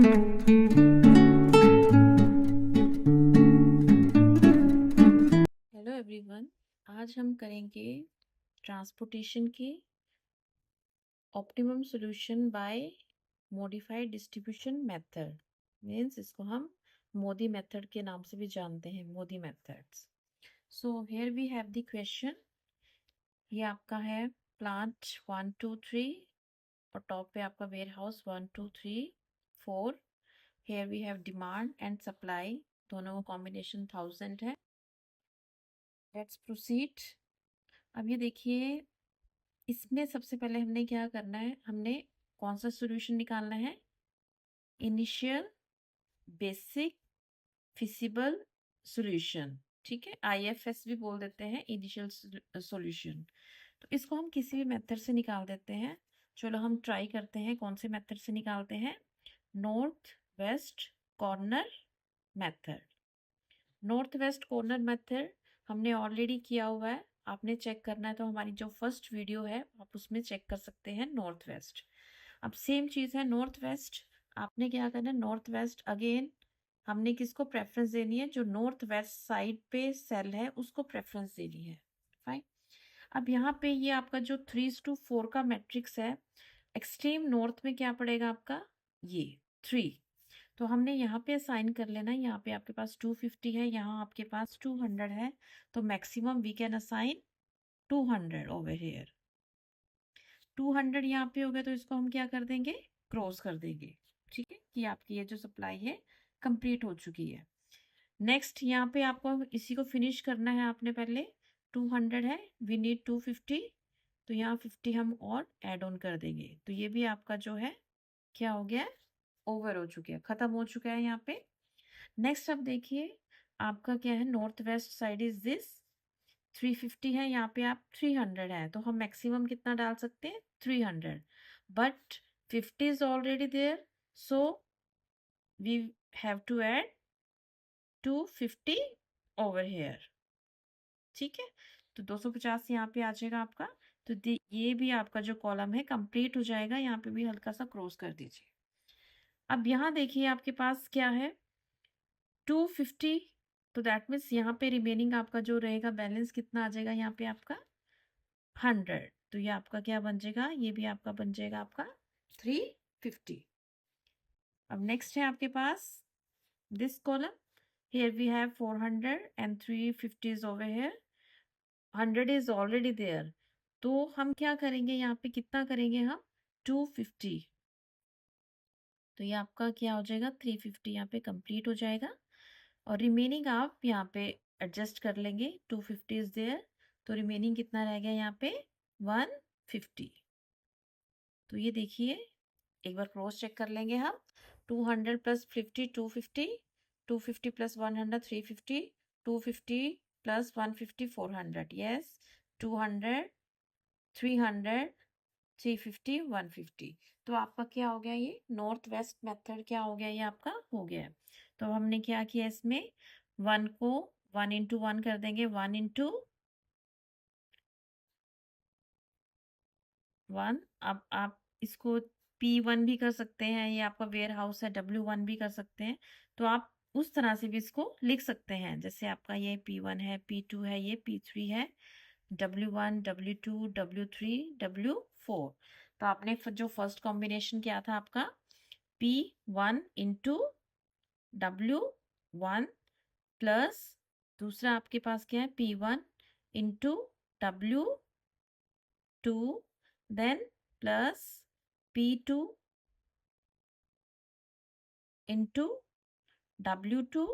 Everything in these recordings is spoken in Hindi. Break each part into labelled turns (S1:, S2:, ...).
S1: हेलो एवरीवन, आज हम करेंगे ट्रांसपोर्टेशन की optimum solution bye modified distribution method. Means इसको हम मोदी मेथड के नाम से भी जानते हैं, MODI methods. So here we have the question. ये आपका है प्लांट 1 2 3 और टॉप पे आपका warehouse 1 2 3 4। Here we have demand and supply, दोनों का कॉम्बिनेशन 1000 है। Let's proceed. अब ये देखिए, इसमें सबसे पहले हमने क्या करना है, हमने कौन सा सॉल्यूशन निकालना है? Initial basic feasible solution. ठीक है, आईएफएस भी बोल देते हैं, इनिशियल सॉल्यूशन। तो इसको हम किसी भी मेथड से निकाल देते हैं। चलो हम ट्राई करते हैं कौन से मेथड से निकालते हैं। North west corner method. North west corner method हमने ऑलरेडी किया हुआ है। आपने चेक करना है तो हमारी जो फर्स्ट वीडियो है आप उसमें चेक कर सकते हैं नॉर्थ वेस्ट। अब सेम चीज़ है नॉर्थ वेस्ट। आपने क्या करना है, नॉर्थ वेस्ट अगेन हमने किसको प्रेफरेंस देनी है? जो नॉर्थ वेस्ट साइड पे सेल है उसको प्रेफरेंस देनी है। फाइन। अब यहाँ पे ये आपका जो 3:4 का मैट्रिक्स है, एक्सट्रीम नॉर्थ में क्या पड़ेगा आपका? ये 3। तो हमने यहाँ पे असाइन कर लेना। यहाँ पे आपके पास 250 है, यहाँ आपके पास 200 है, तो maximum we can assign 200 over here. 200 यहाँ पे हो गया तो इसको हम क्या कर देंगे? क्रॉस कर देंगे। ठीक है, कि आपकी ये जो सप्लाई है कंप्लीट हो चुकी है। नेक्स्ट यहाँ पे आपको इसी को फिनिश करना है। आपने पहले 200 है, वी नीड 250, तो यहाँ 50 हम और ऐड ऑन कर देंगे। तो ये भी आपका जो है क्या हो गया? ओवर हो चुके हैं, खत्म हो चुका है यहाँ पे। नेक्स्ट अब देखिए, आपका क्या है? North west side is this 350 है, यहाँ पे आप 300 है, तो हम मैक्सिमम कितना डाल सकते हैं? 300। But 50 is already there, so we have to add 250 over here. ठीक है, तो 250 यहाँ पे आ जाएगा आपका। तो ये भी आपका जो कॉलम है कंप्लीट हो जाएगा। यहाँ पे भी हल्का सा क्रॉस कर दीजिए। अब यहाँ देखिए आपके पास क्या है? 250। तो दैट मीन्स यहाँ पे रिमेनिंग आपका जो रहेगा बैलेंस कितना आ जाएगा? यहाँ पे आपका 100। तो ये आपका क्या बन जाएगा? ये भी आपका बन जाएगा आपका 350। अब नेक्स्ट है आपके पास this column. Here we have 400 and 350 is over here, 100 is already there. तो हम क्या करेंगे? यहाँ पे कितना करेंगे हम? 250। तो ये आपका क्या हो जाएगा? 350 यहाँ पे कंप्लीट हो जाएगा। और रिमेनिंग आप यहाँ पे एडजस्ट कर लेंगे। 250 इज देयर, तो रिमेनिंग कितना रह गया यहाँ पे? 150। तो ये देखिए, एक बार क्रॉस चेक कर लेंगे हम। 200 प्लस 50 250, 250 प्लस 100 350, 250 प्लस 150 400। यस, 200 300 350 150। तो आपका क्या हो गया? ये नॉर्थ वेस्ट मेथड क्या हो गया? ये आपका हो गया है। तो हमने क्या किया, इसमें 1 को 1 इंटू 1 कर देंगे, 1 इंटू 1। अब आप इसको P1 भी कर सकते हैं, ये आपका वेयर हाउस है, W1 भी कर सकते हैं। तो आप उस तरह से भी इसको लिख सकते हैं। जैसे आपका ये P1 है, P2 है, ये P3 है, W1 W2 W3 W4। तो आपने जो फर्स्ट कॉम्बिनेशन किया था आपका P1 इंटू W1 प्लस दूसरा आपके पास क्या है? P1 into W2 then plus P2 into W2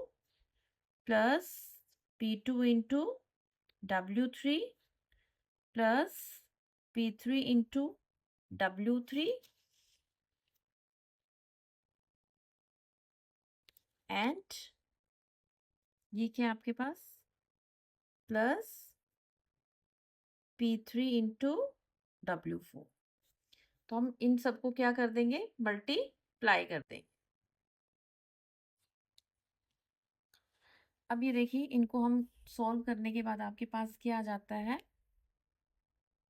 S1: plus P2 into W3 plus P3 into W3 and ये क्या है आपके पास? Plus P3 into W4। तो हम इन सबको क्या कर देंगे? मल्टीप्लाई कर देंगे। अब ये देखिए, इनको हम सॉल्व करने के बाद आपके पास क्या आ जाता है?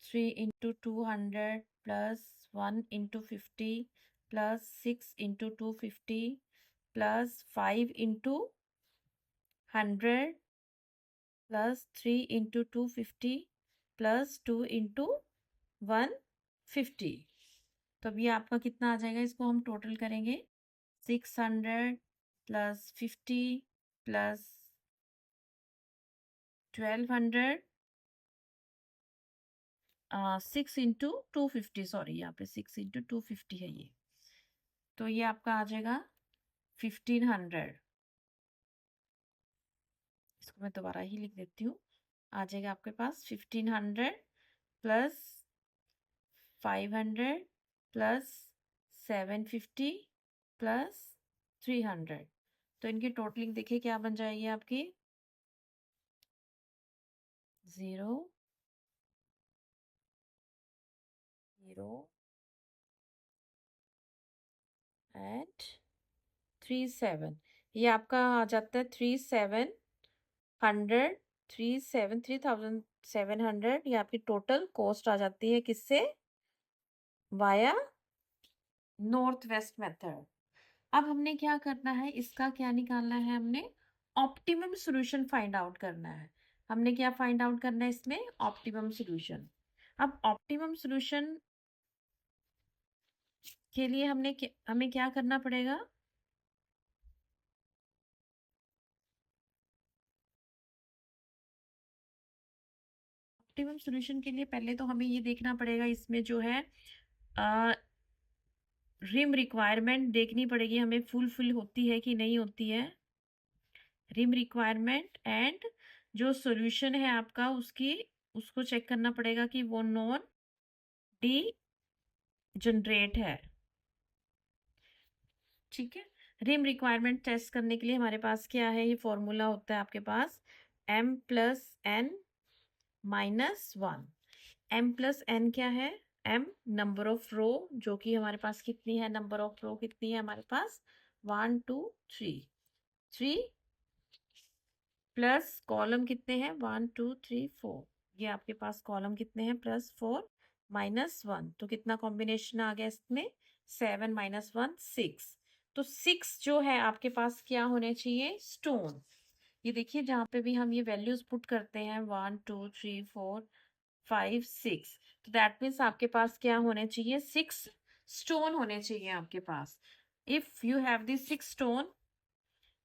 S1: 3 into 200 plus 1 into 50 plus 6 into 250 plus 5 into 100 plus 3 into 250 plus 2 into 150। तो अभी आपका कितना आ जाएगा, इसको हम टोटल करेंगे। 600 प्लस 50 प्लस 1200 6 इंटू 250, सॉरी यहाँ पे 6 इंटू 250 है ये, तो ये आपका आ जाएगा 1500। इसको मैं दोबारा ही लिख देती हूँ। आ जाएगा आपके पास 1500 प्लस 500 प्लस 750 प्लस 300। तो इनकी टोटलिंग देखिए क्या बन जाएगी आपकी, 0 0 एंड 37। ये आपका आ जाता है 3700 3700। ये आपकी टोटल कॉस्ट आ जाती है किससे, वाया नॉर्थ वेस्ट मेथड। अब हमने क्या करना है, इसका क्या निकालना है, हमने ऑप्टिमम सॉल्यूशन फाइंड आउट करना है। हमने क्या फाइंड आउट करना है इसमें, ऑप्टिमम सॉल्यूशन। अब ऑप्टिमम सॉल्यूशन के लिए हमें क्या करना पड़ेगा, ऑप्टिमम सॉल्यूशन के लिए पहले तो हमें ये देखना पड़ेगा इसमें जो है रिम रिक्वायरमेंट देखनी पड़ेगी हमें, फुलफिल होती है कि नहीं होती है। रिम रिक्वायरमेंट एंड जो सॉल्यूशन है आपका उसको चेक करना पड़ेगा कि वो नॉन डी जनरेट है। ठीक है, रिम रिक्वायरमेंट टेस्ट करने के लिए हमारे पास क्या है, ये फॉर्मूला होता है आपके पास m plus n minus 1। m plus n क्या है, m नंबर ऑफ रो, जो कि हमारे पास कितनी है, नंबर ऑफ रो कितनी है हमारे पास 1 2 3 प्लस कॉलम कितने हैं 1 2 3 4। ये आपके पास कॉलम कितने हैं प्लस 4 माइनस 1, तो कितना कॉम्बिनेशन आ गया इसमें 7 माइनस 1 6। तो 6 जो है आपके पास क्या होने चाहिए, स्टोन। ये देखिए जहाँ पे भी हम ये वैल्यूज पुट करते हैं 1 2 3 4 5 6, तो दैट मीन्स आपके पास क्या होने चाहिए, 6 स्टोन होने चाहिए आपके पास। If you have this 6 stone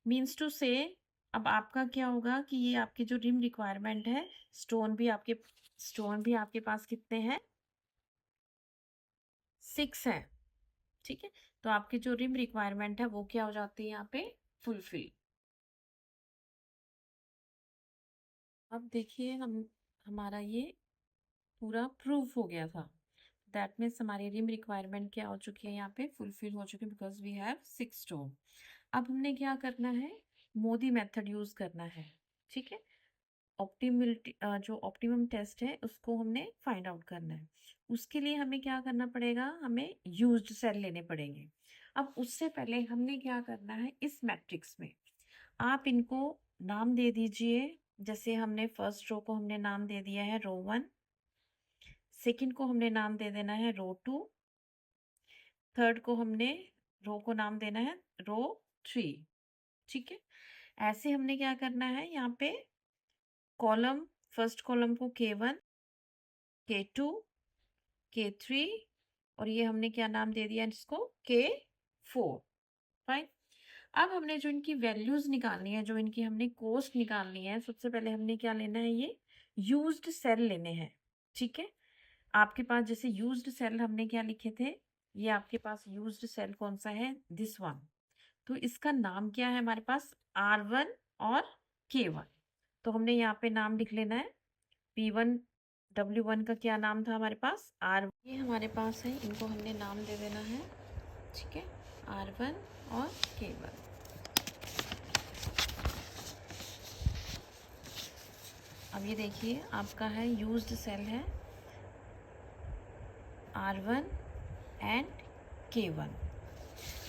S1: means to say, अब आपका क्या होगा कि ये आपकी जो रिम रिक्वायरमेंट है, स्टोन भी आपके पास कितने हैं, 6 है। ठीक है, तो आपकी जो रिम रिक्वायरमेंट है वो क्या हो जाती है यहाँ पे, फुलफिल। अब देखिए हमारा ये पूरा प्रूफ हो गया था। दैट मीन्स हमारी रिम रिक्वायरमेंट क्या हो चुकी है, यहाँ पे फुलफिल हो चुकी है, बिकॉज वी हैव 6 स्टोन। अब हमने क्या करना है, मोदी मेथड यूज करना है। ठीक है, ऑप्टिमिलिटी जो ऑप्टिमम टेस्ट है उसको हमने फाइंड आउट करना है। उसके लिए हमें क्या करना पड़ेगा, हमें यूज्ड सेल लेने पड़ेंगे। अब उससे पहले हमने क्या करना है, इस मैट्रिक्स में आप इनको नाम दे दीजिए। जैसे हमने फर्स्ट रो को हमने नाम दे दिया है रो 1, सेकंड को हमने नाम दे देना है रो 2, थर्ड को हमने रो को नाम देना है रो 3। ठीक है, ऐसे हमने क्या करना है, यहाँ पे कॉलम, फर्स्ट कॉलम को K1 K2 K3 और ये हमने क्या नाम दे दिया इसको K4। फाइन। अब हमने जो इनकी वैल्यूज निकालनी है, जो इनकी हमने कॉस्ट निकालनी है, सबसे पहले हमने क्या लेना है, ये यूज्ड सेल लेने हैं। ठीक है, आपके पास जैसे यूज्ड सेल हमने क्या लिखे थे, ये आपके पास यूज्ड सेल कौन सा है, दिस वन। तो इसका नाम क्या है हमारे पास, R1 और K1। तो हमने यहाँ पे नाम लिख लेना है, P1 W1 का क्या नाम था हमारे पास, R। ये हमारे पास है, इनको हमने नाम दे देना है। ठीक है, R1 और K1। अब ये देखिए आपका है यूज्ड सेल है R1 एंड K1।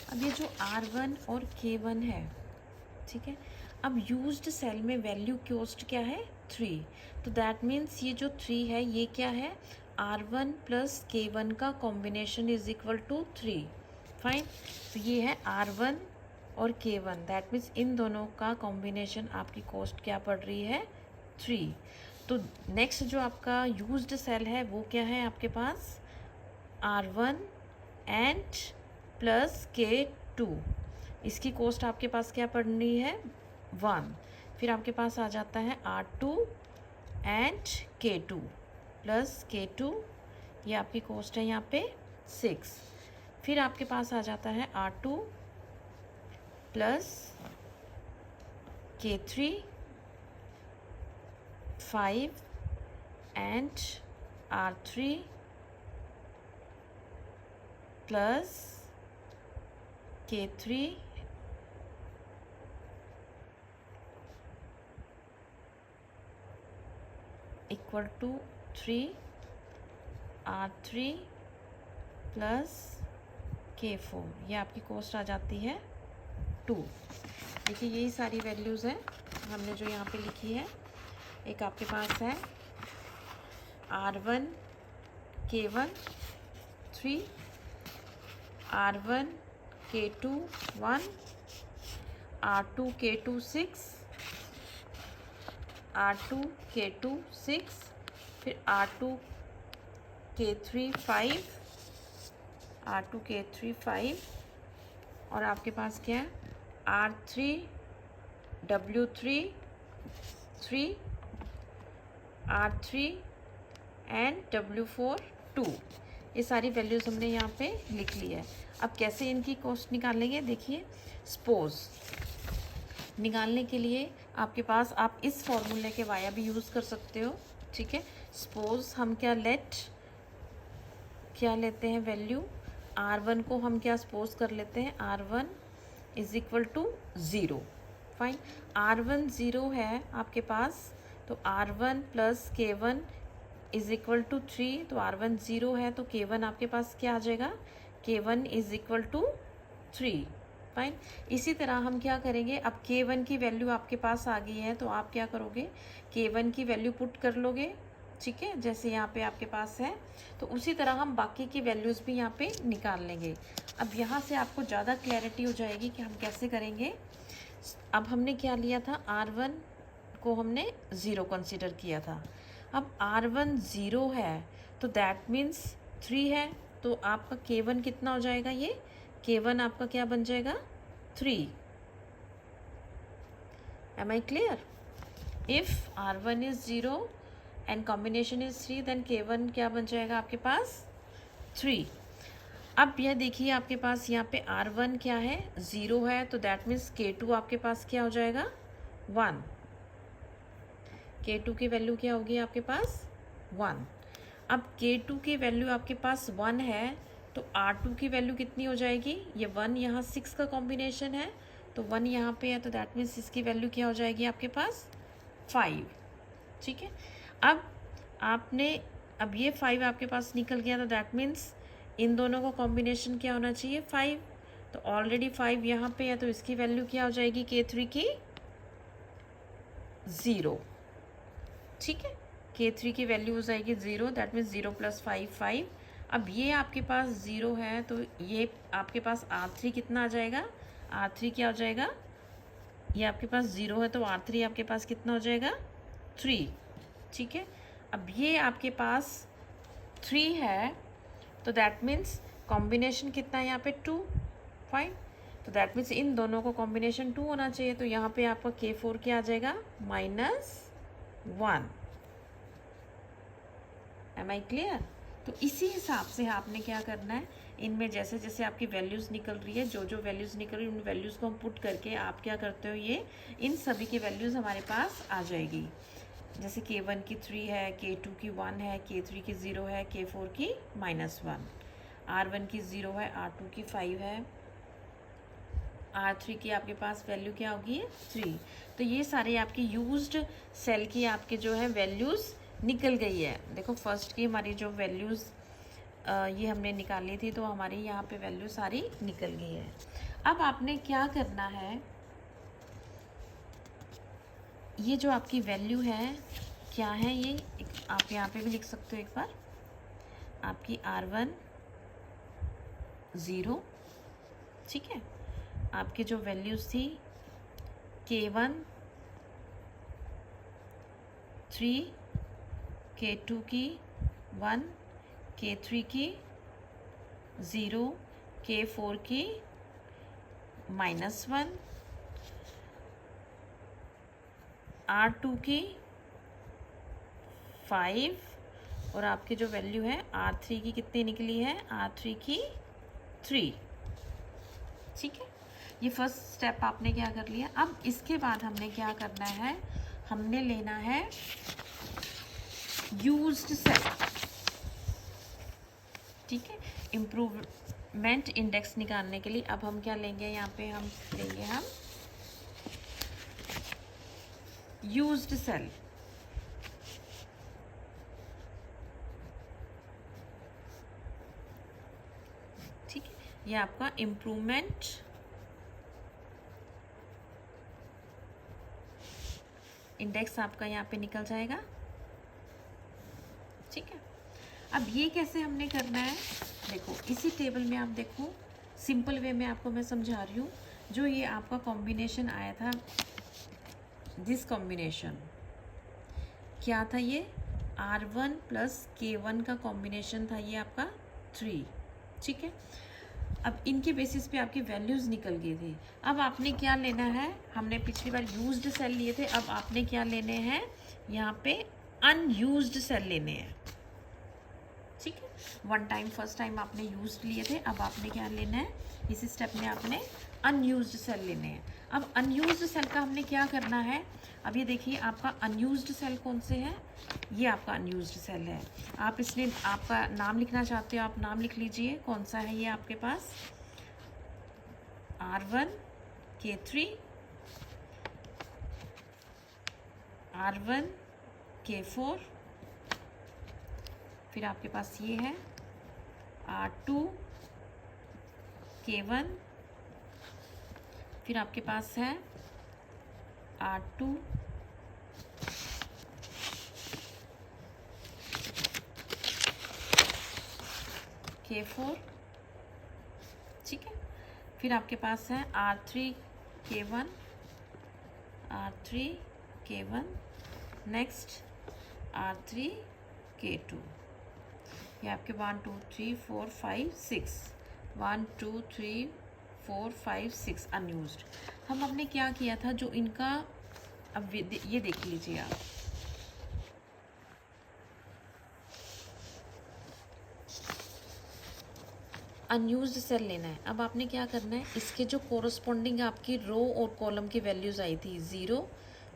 S1: अब ये जो R1 और K1 है, ठीक है, अब यूज्ड सेल में वैल्यू कॉस्ट क्या है 3, तो दैट मीन्स ये जो 3 है ये क्या है, R1 प्लस K1 का combination is equal to 3। Fine. तो ये है R1 और K1, दैट मीन्स इन दोनों का कॉम्बिनेशन आपकी कॉस्ट क्या पड़ रही है, 3। तो नेक्स्ट जो आपका यूज्ड सेल है वो क्या है आपके पास, R1 एंड प्लस K2। इसकी कॉस्ट आपके पास क्या पड़ रही है, 1। फिर आपके पास आ जाता है R2 and K2 plus K2, ये आपकी कॉस्ट है यहाँ पे 6। फिर आपके पास आ जाता है R2 plus K3 5 and R3 plus K3 equal to 3 R3 plus K4, ये आपकी कॉस्ट आ जाती है 2। देखिए यही सारी वैल्यूज़ हैं हमने जो यहाँ पे लिखी है। एक आपके पास है R1 K1 3, R1 K2 1, R2 K2 6, R2 K2 6, फिर R2 K3 5, R2 K3 5, और आपके पास क्या है R3 W3 3, R3 and W4 2। ये सारी वैल्यूज़ हमने यहाँ पे लिख ली है। अब कैसे इनकी कॉस्ट निकालेंगे, देखिए सपोज निकालने के लिए आपके पास आप इस फॉर्मूले के वाया भी यूज़ कर सकते हो, ठीक है। सपोज हम क्या लेते हैं वैल्यू, R1 को हम क्या सपोज कर लेते हैं, R1 is equal to 0। Fine, R1 0 है आपके पास, तो R1 plus K1 is equal to 3, तो R1 0 है तो K1 आपके पास क्या आ जाएगा, K1 is equal to 3। Fine, इसी तरह हम क्या करेंगे, अब K1 की वैल्यू आपके पास आ गई है तो आप क्या करोगे, K1 की वैल्यू पुट कर लोगे, ठीक है, जैसे यहाँ पे आपके पास है। तो उसी तरह हम बाकी की वैल्यूज़ भी यहाँ पे निकाल लेंगे। अब यहाँ से आपको ज़्यादा क्लैरिटी हो जाएगी कि हम कैसे करेंगे। अब हमने क्या लिया था, R1 को हमने 0 कंसिडर किया था। अब R1 0 है तो दैट मीन्स 3 है, तो आपका K1 कितना हो जाएगा, ये K1 आपका क्या बन जाएगा, 3। Am I clear? If R1 is 0 and combination is 3 then K1 क्या बन जाएगा आपके पास, 3। अब यह देखिए आपके पास यहाँ पे R1 क्या है, 0 है, तो दैट मीन्स K2 आपके पास क्या हो जाएगा, 1। K2 की वैल्यू क्या होगी आपके पास, 1। अब K2 की वैल्यू आपके पास 1 है तो R2 की वैल्यू कितनी हो जाएगी, ये 1 यहाँ 6 का कॉम्बिनेशन है तो 1 यहाँ पे है, तो दैट मीन्स इसकी वैल्यू क्या हो जाएगी आपके पास, 5। ठीक है, अब ये 5 आपके पास निकल गया, तो दैट मीन्स इन दोनों का कॉम्बिनेशन क्या होना चाहिए, 5। तो ऑलरेडी 5 यहाँ पे है तो इसकी वैल्यू क्या हो जाएगी, K3 की 0। ठीक है, K3 की वैल्यू हो जाएगी 0, दैट मीन्स 0 प्लस 5 5। अब ये आपके पास 0 है तो ये आपके पास R3 कितना आ जाएगा, R3 क्या हो जाएगा, ये आपके पास 0 है तो R3 आपके पास कितना हो जाएगा, 3। ठीक है, अब ये आपके पास 3 है तो दैट मीन्स कॉम्बिनेशन कितना है यहाँ पे, 2। फाइन, तो दैट मीन्स इन दोनों को कॉम्बिनेशन 2 होना चाहिए, तो यहाँ पे आपका K4 क्या आ जाएगा, -1। Am I clear? तो इसी हिसाब से आपने क्या करना है, इनमें जैसे जैसे आपकी वैल्यूज़ निकल रही है, जो जो वैल्यूज़ निकल रही है उन वैल्यूज़ को हम पुट करके आप क्या करते हो, ये इन सभी की वैल्यूज़ हमारे पास आ जाएगी। जैसे K1 की 3 है, K2 की 1 है, K3 की 0 है, K4 की -1, R1 की 0 है, R2 की 5 है, R3 की आपके पास वैल्यू क्या होगी, 3। तो ये सारे आपकी यूज्ड सेल की आपके जो है वैल्यूज़ निकल गई है। देखो फर्स्ट की हमारी जो वैल्यूज़ ये हमने निकाली थी तो हमारी यहाँ पे वैल्यू सारी निकल गई है। अब आपने क्या करना है, ये जो आपकी वैल्यू है क्या है, ये आप यहाँ पे भी लिख सकते हो एक बार, आपकी R1 0, ठीक है, आपकी जो वैल्यूज़ थी K1 3, K2 की 1, K3 की 0, K4 की -1, R2 की 5 और आपकी जो वैल्यू है R3 की कितनी निकली है, R3 की 3। ठीक है, ये फर्स्ट स्टेप आपने क्या कर लिया। अब इसके बाद हमने क्या करना है, हमने लेना है यूज्ड सेल। ठीक है, इम्प्रूवमेंट इंडेक्स निकालने के लिए अब हम क्या लेंगे, यहाँ पे हम लेंगे हम यूज्ड सेल। ठीक है, ये आपका इम्प्रूवमेंट इंडेक्स आपका यहाँ पे निकल जाएगा। ठीक है, अब ये कैसे हमने करना है, देखो इसी टेबल में आप देखो, सिंपल वे में आपको मैं समझा रही हूँ। जो ये आपका कॉम्बिनेशन आया था, दिस कॉम्बिनेशन क्या था, ये R1 प्लस K1 का कॉम्बिनेशन था, ये आपका 3। ठीक है, अब इनके बेसिस पे आपकी वैल्यूज़ निकल गई थी। अब आपने क्या लेना है, हमने पिछली बार यूज्ड सेल लिए थे, अब आपने क्या लेने हैं, यहाँ पे अनयूज्ड सेल लेने हैं। ठीक है, वन टाइम फर्स्ट टाइम आपने यूज्ड लिए थे, अब आपने क्या लेना है, इसी स्टेप में आपने अनयूज्ड सेल लेने हैं। अब अनयूज्ड सेल का हमने क्या करना है, अब ये देखिए आपका अनयूज्ड सेल कौन से है, ये आपका अनयूज्ड सेल है। आप इसमें आपका नाम लिखना चाहते हो, आप नाम लिख लीजिए, कौन सा है ये आपके पास, R1 K3, R1 K4, फिर आपके पास ये है R2 K1, फिर आपके पास है R2 K4। ठीक है, फिर आपके पास है R3 K1, R3 K1, next R3 K2। ये आपके 1 2 3 4 5 6, 1 2 3 4 5 6 अनयूज्ड। हम हमने क्या किया था, जो इनका, अब ये देख लीजिए आप, अनयूज्ड सेल लेना है। अब आपने क्या करना है, इसके जो कोरस्पॉन्डिंग आपकी रो और कॉलम की वैल्यूज़ आई थी 0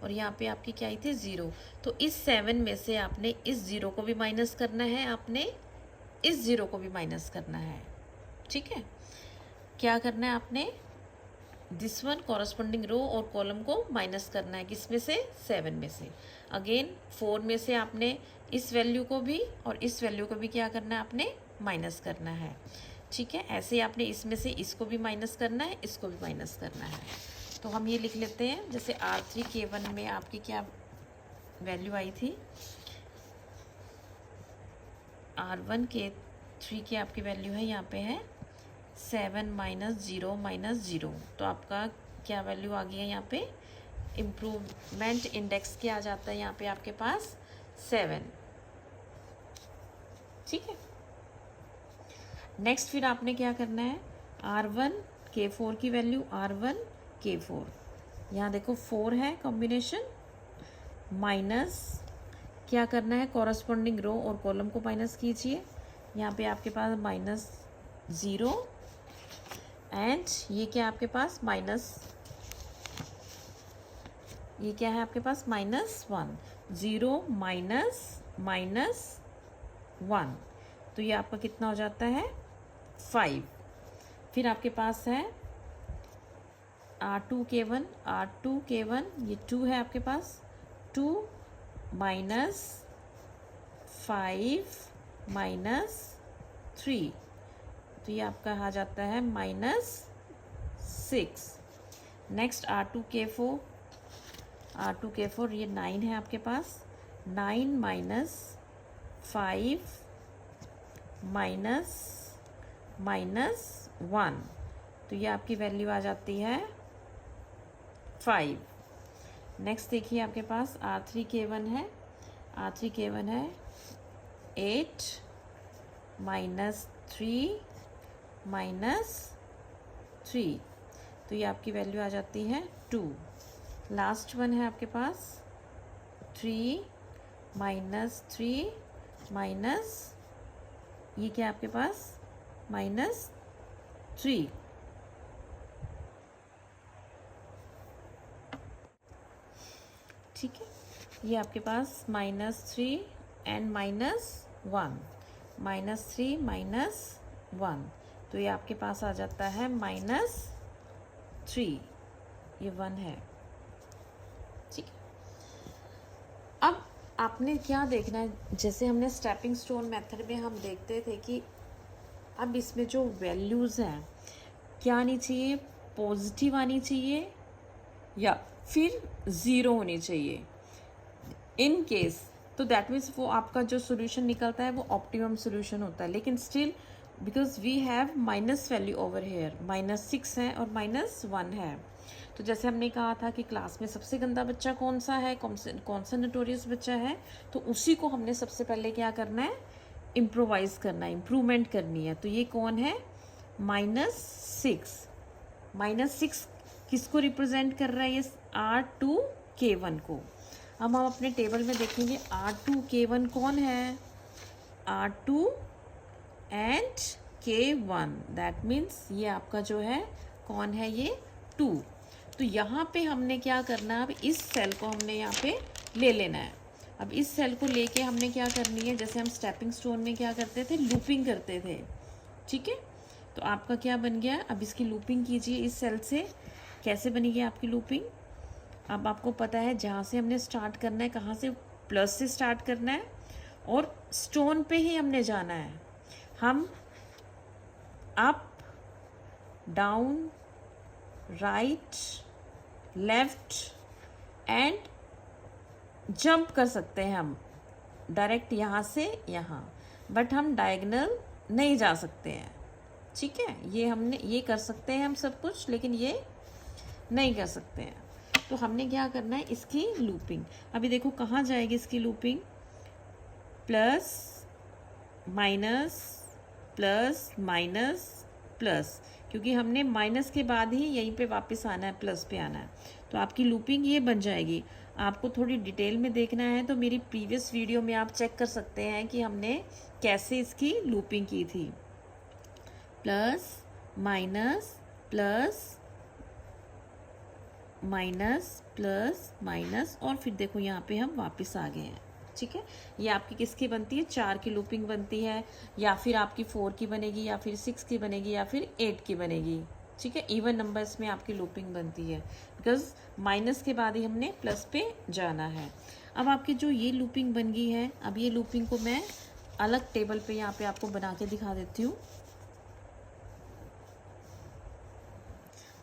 S1: और यहाँ पे आपकी क्या आई थी 0, तो इस 7 में से आपने इस 0 को भी माइनस करना है, आपने इस 0 को भी माइनस करना है। ठीक है, क्या करना है आपने, दिस वन कॉरस्पॉन्डिंग रो और कॉलम को माइनस करना है, किस में से, 7 में से। अगेन 4 में से आपने इस वैल्यू को भी और इस वैल्यू को भी क्या करना है, आपने माइनस करना है। ठीक है, ऐसे ही आपने इसमें से इसको भी माइनस करना है, इसको भी माइनस करना है। तो हम ये लिख लेते हैं, जैसे R3 K1 में आपकी क्या वैल्यू आई थी, R1 K3 की आपकी वैल्यू है, यहाँ पे है 7 -0 -0, तो आपका क्या वैल्यू आ गई है यहाँ पे, इम्प्रूवमेंट इंडेक्स क्या आ जाता है यहाँ पे आपके पास, 7। ठीक है, नेक्स्ट फिर आपने क्या करना है, R1 K4 की वैल्यू, R1 K4, यहाँ देखो 4 है कॉम्बिनेशन, माइनस क्या करना है, कॉरस्पॉन्डिंग रो और कॉलम को माइनस कीजिए, यहाँ पे आपके पास -0 एंड ये क्या आपके पास ये क्या है आपके पास, -1, 0 -1, तो ये आपका कितना हो जाता है, 5। फिर आपके पास है R2 K1, ये 2 है आपके पास, 2 -5 -3, तो ये आपका आ जाता है -6। नेक्स्ट R2 K4, ये 9 है आपके पास, 9 -5 -1, तो ये आपकी वैल्यू आ जाती है 5। नेक्स्ट देखिए आपके पास R3K1 है। R3K1 है 8 माइनस 3 माइनस 3, तो ये आपकी वैल्यू आ जाती है 2। लास्ट वन है आपके पास 3 माइनस 3 माइनस, ये क्या आपके पास -3। ठीक है, ये आपके पास -3 एंड -1, -3 -1, तो ये आपके पास आ जाता है -3, ये 1 है। ठीक है, अब आपने क्या देखना है, जैसे हमने स्टेपिंग स्टोन मेथड में हम देखते थे कि अब इसमें जो वैल्यूज़ हैं क्या आनी चाहिए, पॉजिटिव आनी चाहिए या फिर ज़ीरो होनी चाहिए। इन केस तो दैट मीन्स वो आपका जो सोल्यूशन निकलता है वो ऑप्टिमम सोल्यूशन होता है, लेकिन still because we have minus value over here, -6 है और -1 है। तो जैसे हमने कहा था कि क्लास में सबसे गंदा बच्चा कौन सा है, कौन सा नोटोरियस बच्चा है, तो उसी को हमने सबसे पहले क्या करना है, इम्प्रोवाइज करना है, इम्प्रूवमेंट करनी है। तो ये कौन है, -6। -6 किसको रिप्रेजेंट कर रहा है, ये R2K1 को। अब हम अपने टेबल में देखेंगे R2K1 कौन है, R2 and K1, that means ये आपका जो है कौन है, ये 2। तो यहाँ पे हमने क्या करना है, अब इस सेल को हमने यहाँ पे ले लेना है। अब इस सेल को लेके हमने क्या करनी है, जैसे हम स्टेपिंग स्टोन में क्या करते थे, लूपिंग करते थे। ठीक है, तो आपका क्या बन गया, अब इसकी लूपिंग कीजिए इस सेल से। कैसे बनेगी आपकी लूपिंग, अब आपको पता है जहाँ से हमने स्टार्ट करना है, कहाँ से, प्लस से स्टार्ट करना है और स्टोन पे ही हमने जाना है। हम up down right left and jump कर सकते हैं हम डायरेक्ट यहाँ से यहाँ, बट हम डायगोनल नहीं जा सकते हैं। ठीक है, ये हमने ये कर सकते हैं हम सब कुछ, लेकिन ये नहीं कर सकते हैं। तो हमने क्या करना है, इसकी लूपिंग। अभी देखो कहाँ जाएगी इसकी looping, plus minus plus minus plus, क्योंकि हमने माइनस के बाद ही यहीं पे वापस आना है, प्लस पे आना है। तो आपकी लूपिंग ये बन जाएगी। आपको थोड़ी डिटेल में देखना है तो मेरी प्रीवियस वीडियो में आप चेक कर सकते हैं कि हमने कैसे इसकी लूपिंग की थी। Plus minus plus minus plus minus, और फिर देखो यहाँ पे हम वापस आ गए हैं। ठीक है, ये आपकी किसकी बनती है, 4 की लूपिंग बनती है, या फिर आपकी 4 की बनेगी, या फिर 6 की बनेगी, या फिर 8 की बनेगी। ठीक है, इवन नंबर्स में आपकी लूपिंग बनती है, बिकॉज माइनस के बाद ही हमने प्लस पे जाना है। अब आपकी जो ये लूपिंग बन गई है, अब ये लूपिंग को मैं अलग टेबल पे यहाँ पे आपको बना के दिखा देती हूँ।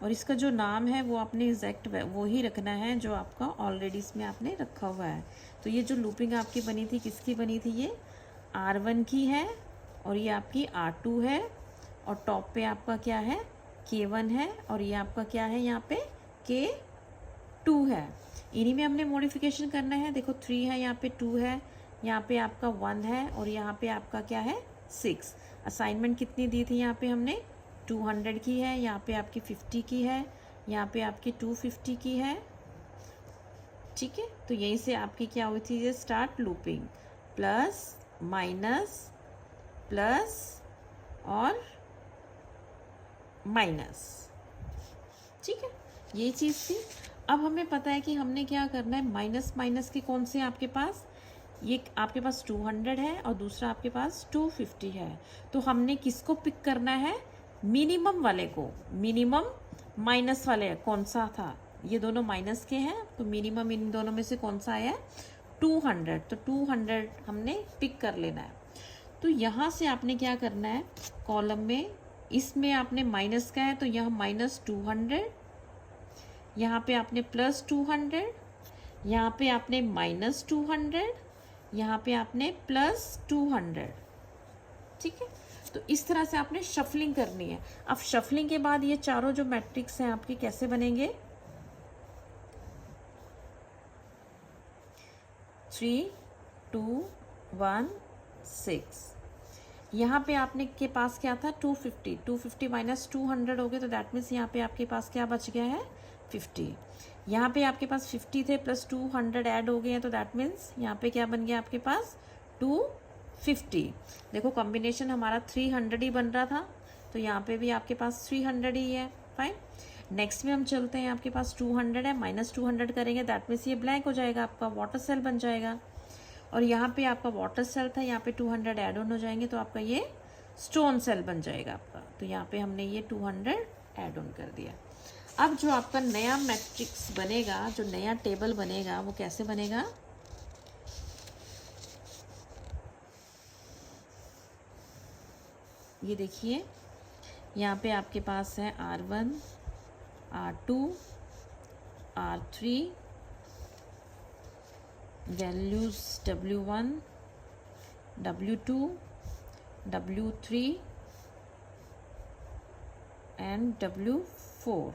S1: और इसका जो नाम है वो आपने एग्जैक्ट वो ही रखना है जो आपका ऑलरेडी इसमें आपने रखा हुआ है। तो ये जो लूपिंग आपकी बनी थी, किसकी बनी थी, ये R1 की है, और ये आपकी R2 है, और टॉप पे आपका क्या है, K1 है, और ये आपका क्या है, यहाँ पे K2 है। इन्हीं में हमने मॉडिफिकेशन करना है। देखो 3 है, यहाँ पे 2 है, यहाँ पे आपका 1 है, और यहाँ पे आपका क्या है, 6। असाइनमेंट कितनी दी थी, यहाँ पे हमने 200 की है, यहाँ पे आपकी 50 की है, यहाँ पे आपकी 250 की है। ठीक है, तो यहीं से आपकी क्या हुई थी, ये start looping, plus minus plus और माइनस। ठीक है, यही चीज़ थी। अब हमें पता है कि हमने क्या करना है, माइनस माइनस के कौन से आपके पास, ये आपके पास 200 है और दूसरा आपके पास 250 है। तो हमने किसको पिक करना है, मिनिमम वाले को। मिनिमम माइनस वाले कौन सा था, ये दोनों माइनस के हैं, तो मिनिमम इन दोनों में से कौन सा आया है, 200। तो 200 हमने पिक कर लेना है। तो यहाँ से आपने क्या करना है, कॉलम में इसमें आपने माइनस का है तो यहाँ -200, यहाँ पे आपने +200, यहाँ पे आपने -200, यहाँ पे आपने +200। ठीक है, तो इस तरह से आपने शफलिंग करनी है। अब शफलिंग के बाद ये चारों जो मैट्रिक्स हैं आपके कैसे बनेंगे, 3 2 1 6। यहाँ पे आपने के पास क्या था 250, 250 माइनस 200 हो गए, तो दैट मीन्स यहाँ पे आपके पास क्या बच गया है 50। यहाँ पे आपके पास 50 थे प्लस 200 ऐड हो गए हैं, तो दैट मीन्स यहाँ पे क्या बन गया आपके पास 250। देखो कॉम्बिनेशन हमारा 300 ही बन रहा था, तो यहाँ पे भी आपके पास 300 ही है। फाइन, नेक्स्ट में हम चलते हैं, आपके पास 200 है, माइनस 200 करेंगे, दैट मीन्स ये ब्लैंक हो जाएगा, आपका वाटर सेल बन जाएगा। और यहाँ पे आपका वाटर सेल था, यहाँ पे 200 ऐड ऑन हो जाएंगे, तो आपका ये स्टोन सेल बन जाएगा आपका। तो यहाँ पे हमने ये 200 ऐड ऑन कर दिया। अब जो आपका नया मैट्रिक्स बनेगा, जो नया टेबल बनेगा, वो कैसे बनेगा, ये देखिए यहाँ पे आपके पास है R1 R2 R3, values W1 W2 W3 and W4।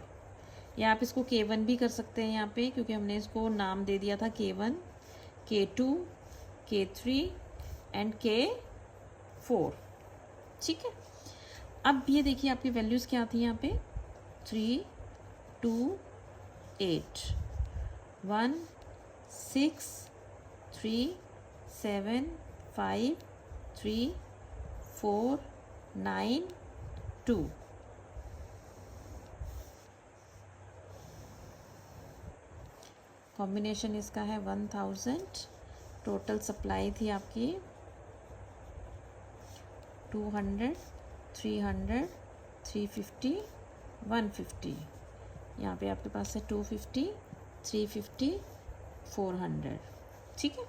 S1: या आप इसको K1 भी कर सकते हैं यहाँ पे, क्योंकि हमने इसको नाम दे दिया था K1 K2 K3 and K4। ठीक है, अब ये देखिए आपकी वैल्यूज़ क्या थी यहाँ पे, 3 2 8 1 6 3 7 5 3 4 9 2। कॉम्बिनेशन इसका है 1000। टोटल सप्लाई थी आपकी 200 300 350 150। यहाँ पे आपके पास है 250 350 400। ठीक है,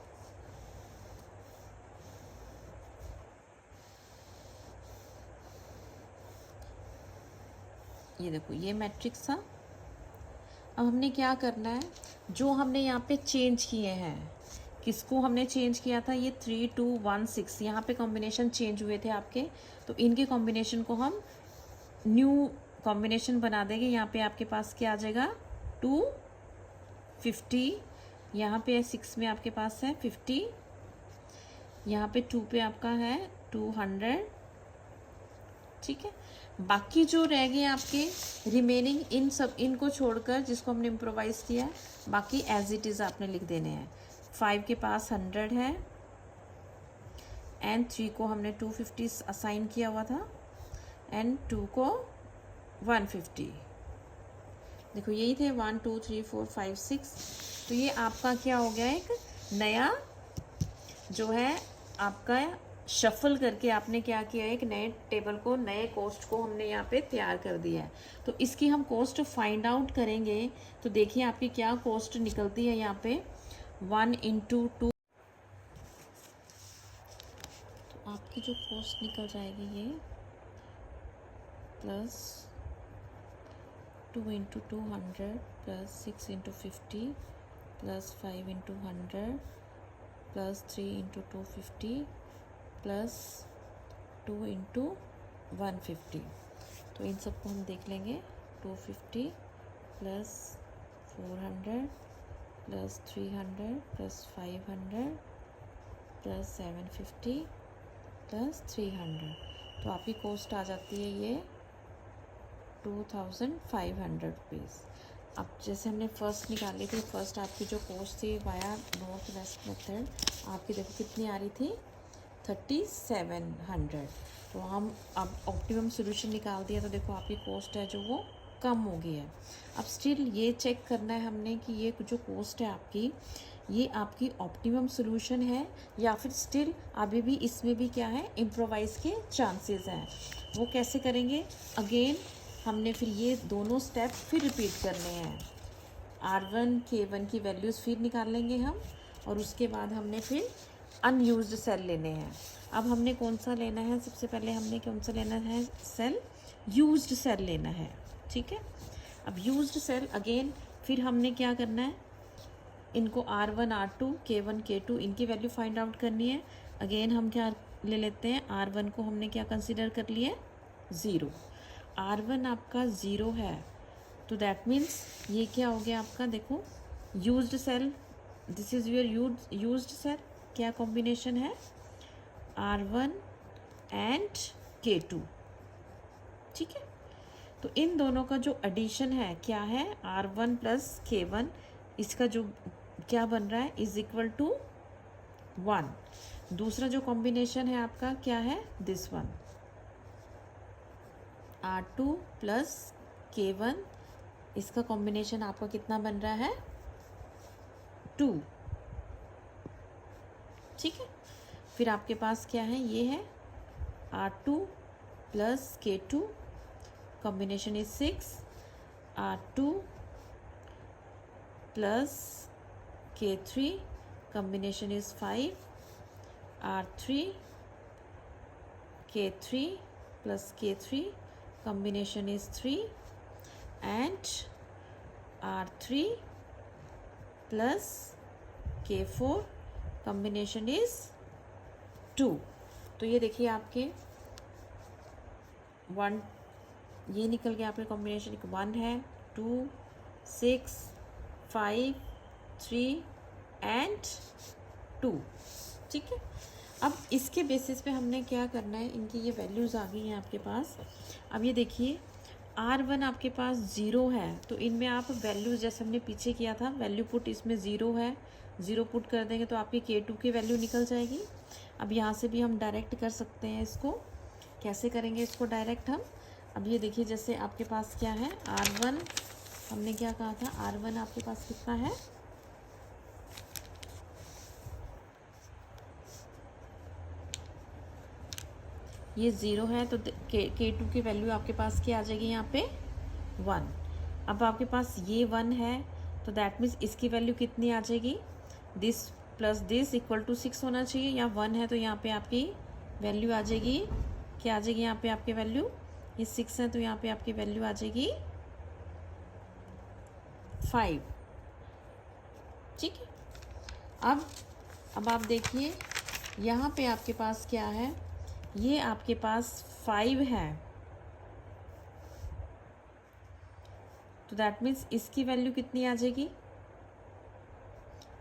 S1: ये देखो ये मैट्रिक्स था। अब हमने क्या करना है, जो हमने यहाँ पे चेंज किए हैं, किसको हमने चेंज किया था, ये 3 2 1 6, यहाँ पे कॉम्बिनेशन चेंज हुए थे आपके, तो इनके कॉम्बिनेशन को हम न्यू कॉम्बिनेशन बना देंगे। यहाँ पे आपके पास क्या आ जाएगा 250, यहाँ पे 6 में आपके पास है 50, यहाँ पे 2 पे आपका है 200। ठीक है, बाकी जो रह गए आपके रिमेनिंग, इन सब इनको छोड़कर जिसको हमने इम्प्रोवाइज किया, बाकी एज इट इज़ आपने लिख देने हैं। 5 के पास 100 है एंड 3 को हमने 250 असाइन किया हुआ था एंड 2 को 150। देखो यही थे 1 2 3 4 5 6। तो ये आपका क्या हो गया, एक नया जो है आपका शफल करके आपने क्या किया, एक नए टेबल को, नए कोस्ट को हमने यहाँ पे तैयार कर दिया है। तो इसकी हम कोस्ट फाइंड आउट करेंगे, तो देखिए आपकी क्या कोस्ट निकलती है यहाँ पे 1 × 2। तो आपकी जो कोस्ट निकल जाएगी ये plus 2 × 200 plus 6 × 50 plus 5 × 100 plus 3 × 250 plus 2 × 150। तो इन सबको हम देख लेंगे, 250 plus 400 plus 300 plus 500 plus 750 plus 300। तो आपकी कॉस्ट आ जाती है ये 2500 रुपीज़। अब जैसे हमने फ़र्स्ट निकाली थी, फर्स्ट आपकी जो कॉस्ट थी वाया नॉर्थ वेस्ट मेथड, आपकी देखो कितनी आ रही थी 3700। तो हम अब ऑप्टिमम सोल्यूशन निकाल दिया, तो देखो आपकी कॉस्ट है जो वो कम हो गई है। अब स्टिल ये चेक करना है हमने कि ये जो कॉस्ट है आपकी, ये आपकी ऑप्टिमम सोल्यूशन है या फिर स्टिल अभी भी इसमें भी क्या है, इम्प्रोवाइज़ के चांसेस हैं। वो कैसे करेंगे, अगेन हमने फिर ये दोनों स्टेप फिर रिपीट करने हैं। R1 K1 की वैल्यूज़ फिर निकाल लेंगे हम, और उसके बाद हमने फिर अनयूज्ड सेल लेने हैं। अब हमने कौन सा लेना है, सबसे पहले हमने कौन सा लेना है, सेल यूज्ड सेल लेना है। ठीक है, अब यूज्ड सेल अगेन फिर हमने क्या करना है, इनको R1 R2 K1 K2 इनकी वैल्यू फाइंड आउट करनी है। अगेन हम क्या ले लेते हैं। R1 को हमने क्या कंसिडर कर लिया, 0। R1 आपका 0 है, तो दैट मीन्स ये क्या हो गया आपका, देखो used cell, this is your used cell. क्या कॉम्बिनेशन है, R1 एंड K2, ठीक है। तो इन दोनों का जो एडिशन है क्या है, R1 प्लस K1, इसका जो क्या बन रहा है, इज इक्वल टू 1। दूसरा जो कॉम्बिनेशन है आपका क्या है, this one, R2 plus K1, इसका कॉम्बिनेशन आपका कितना बन रहा है, 2, ठीक है। फिर आपके पास क्या है, ये है R2 plus K2, combination is 6, R2 plus K3, combination is 5, R3 K3 plus K3, combination is 3, and R3 plus K4, combination is 2। तो ये देखिए आपके 1, ये निकल गया आपके कॉम्बिनेशन, 1 है, 2, 6, 5, 3 एंड 2, ठीक है। अब इसके बेसिस पे हमने क्या करना है, इनकी ये वैल्यूज़ आ गई हैं आपके पास। अब ये देखिए R1 आपके पास 0 है, तो इनमें आप वैल्यूज़ जैसे हमने पीछे किया था, वैल्यू पुट इसमें 0 है, 0 पुट कर देंगे तो आपकी K2 की वैल्यू निकल जाएगी। अब यहाँ से भी हम डायरेक्ट कर सकते हैं इसको, कैसे करेंगे इसको डायरेक्ट हम, अब ये देखिए जैसे आपके पास क्या है, R1 हमने क्या कहा था, R1 आपके पास कितना है, ये 0 है, तो K2 की वैल्यू आपके पास क्या आ जाएगी यहाँ पे, 1। अब आपके पास ये 1 है, तो दैट मीन्स इसकी वैल्यू कितनी आ जाएगी, this plus this equal to 6 होना चाहिए, या 1 है तो यहाँ पे आपकी वैल्यू आ जाएगी, क्या आ जाएगी यहाँ पे आपकी वैल्यू, ये 6 है तो यहाँ पे आपकी वैल्यू आ जाएगी 5, ठीक है। अब आप देखिए यहाँ पे आपके पास क्या है, ये आपके पास 5 है, तो दैट मीन्स इसकी वैल्यू कितनी आ जाएगी,